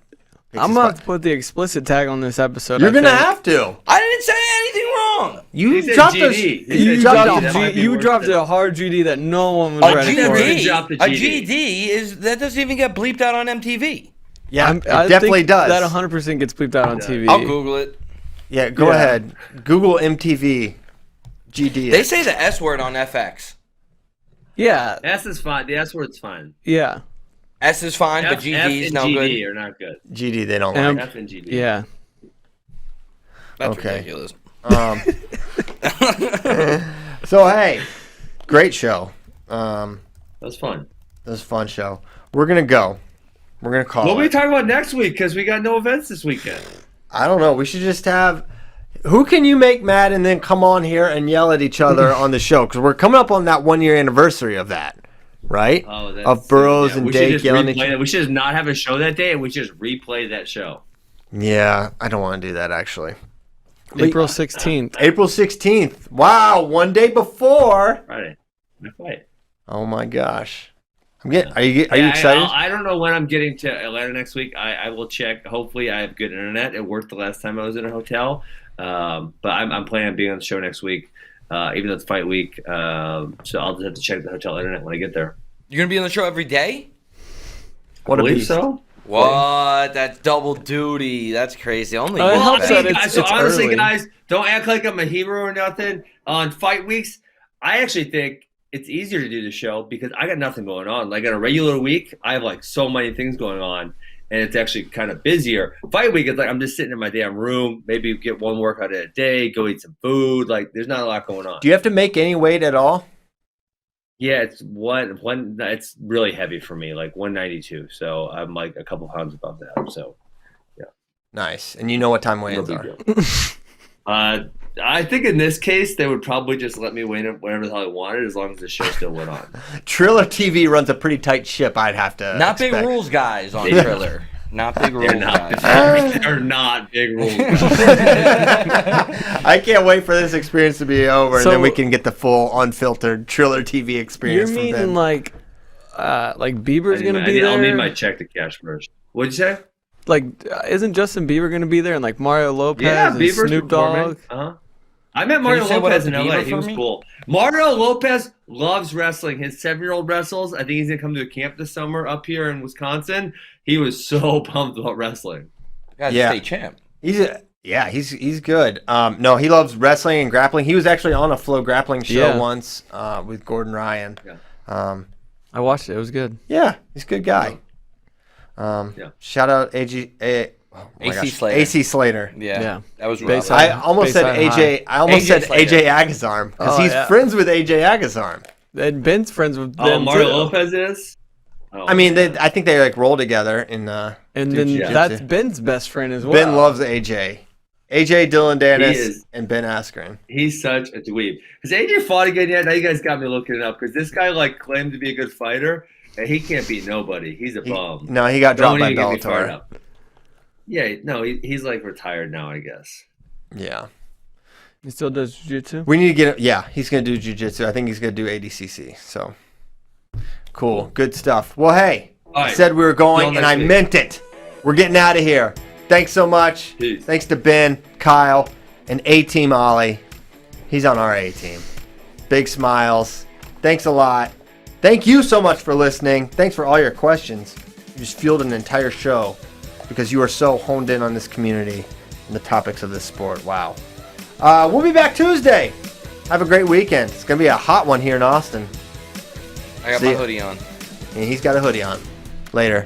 I'm going to put the explicit tag on this episode. You're gonna have to. I didn't say anything wrong. You said dropped GD. You dropped a hard GD that no one was A ready for. GD that doesn't even get bleeped out on MTV. Yeah, I it definitely think does. That 100% gets bleeped out on TV. I'll Google it. Yeah, go ahead. Google MTV GD. They say the S word on FX. Yeah. S is fine. The S word's fine. Yeah. S is fine, but GD is no GD good. are not good. GD they don't Um, like. F and GD. Yeah. That's Okay. ridiculous. So hey, great show. That was fun. That was a fun show. We're gonna go. We're gonna call. What are we it. talking about next week? Because we got no events this weekend. I don't know. We should just have. Who can you make mad and then come on here and yell at each other on the show? Because we're coming up on that 1 year anniversary of that, right? Oh, that's of Burroughs and we should Dake just yelling at replay each that. We should just not have a show that day, and we should just replay that show. Yeah, I don't want to do that actually. April 16th. April 16th. Wow, 1 day before. Friday. My fight. Oh my gosh. Are you excited? I don't know when I'm getting to Atlanta next week. I will check. Hopefully, I have good internet. It worked the last time I was in a hotel. But I'm planning on being on the show next week, even though it's fight week. So I'll just have to check the hotel internet when I get there. You're going to be on the show every day? What I a believe beast. so. What? That's double duty. That's crazy. Only It you helps have that that. it's honestly, early. guys, don't act like I'm a hero or nothing. On fight weeks, I actually think it's easier to do the show because I got nothing going on. Like on a regular week, I have like so many things going on, and it's actually kind of busier. Fight week is like I'm just sitting in my damn room, maybe get one workout a day, go eat some food. Like there's not a lot going on. Do you have to make any weight at all? Yeah, it's it's really heavy for me, like 192. So I'm like a couple pounds above that. So Nice. And you know what time weigh-ins no are. big deal. I think in this case they would probably just let me win it whenever the hell I wanted, as long as the show still went on. Triller TV runs a pretty tight ship, I'd have to Not expect. big rules guys on Triller. Not big rules They're not. guys. They're not big rules. I can't wait for this experience to be over, So- and then we can get the full unfiltered Triller TV experience You're from meaning them. like Bieber's going to be there? I'll need my check to cash first. What'd you say? Like, isn't Justin Bieber going to be there? And like Mario Lopez Yeah, and Bieber's Snoop performing. Dogg? Uh-huh. I met Mario you say what Lopez up in to LA. Bieber He for was me? cool. Mario Lopez loves wrestling. His 7-year-old wrestles. I think he's gonna come to a camp this summer up here in Wisconsin. He was so pumped about wrestling. Guys, Yeah. state champ. He's good. No, he loves wrestling and grappling. He was actually on a Flow grappling show once with Gordon Ryan. Yeah. I watched it. It was good. Yeah, he's a good guy. Yeah. Shout out AC Slater. AC Slater. Yeah. That was Based rough. I almost said Bayside AJ. I almost AJ said Slater. AJ Agazarm because Oh, he's yeah. friends with AJ Agazarm. And Ben's friends with Oh, them Mario too. Lopez is. Oh, I mean, I think they like roll together in. And do then jiu-jitsu. that's Ben's best friend as well. Ben loves AJ. AJ, Dylan He Dennis, is. and Ben Askren. he's such a dweeb. Has AJ fought again yet? Now you guys got me looking it up because this guy like claimed to be a good fighter, and he can't beat nobody. He's a bum. No, he got dropped Don't by even get me fired Bellator. up. Yeah, no, he's like retired now, I guess. Yeah. He still does jiu-jitsu? We need to get. Yeah, he's gonna do jiu-jitsu. I think he's gonna do ADCC. So cool, good stuff. Well, hey, I right. said we were going, Till and next I week. meant it. We're getting out of here. Thanks so much. Peace. Thanks to Ben, Kyle, and A-Team Ollie. He's on our A-Team. Big smiles. Thanks a lot. Thank you so much for listening. Thanks for all your questions. You just fueled an entire show because you are so honed in on this community and the topics of this sport. Wow. We'll be back Tuesday. Have a great weekend. It's going to be a hot one here in Austin. I got my hoodie on. And he's got a hoodie on. Later.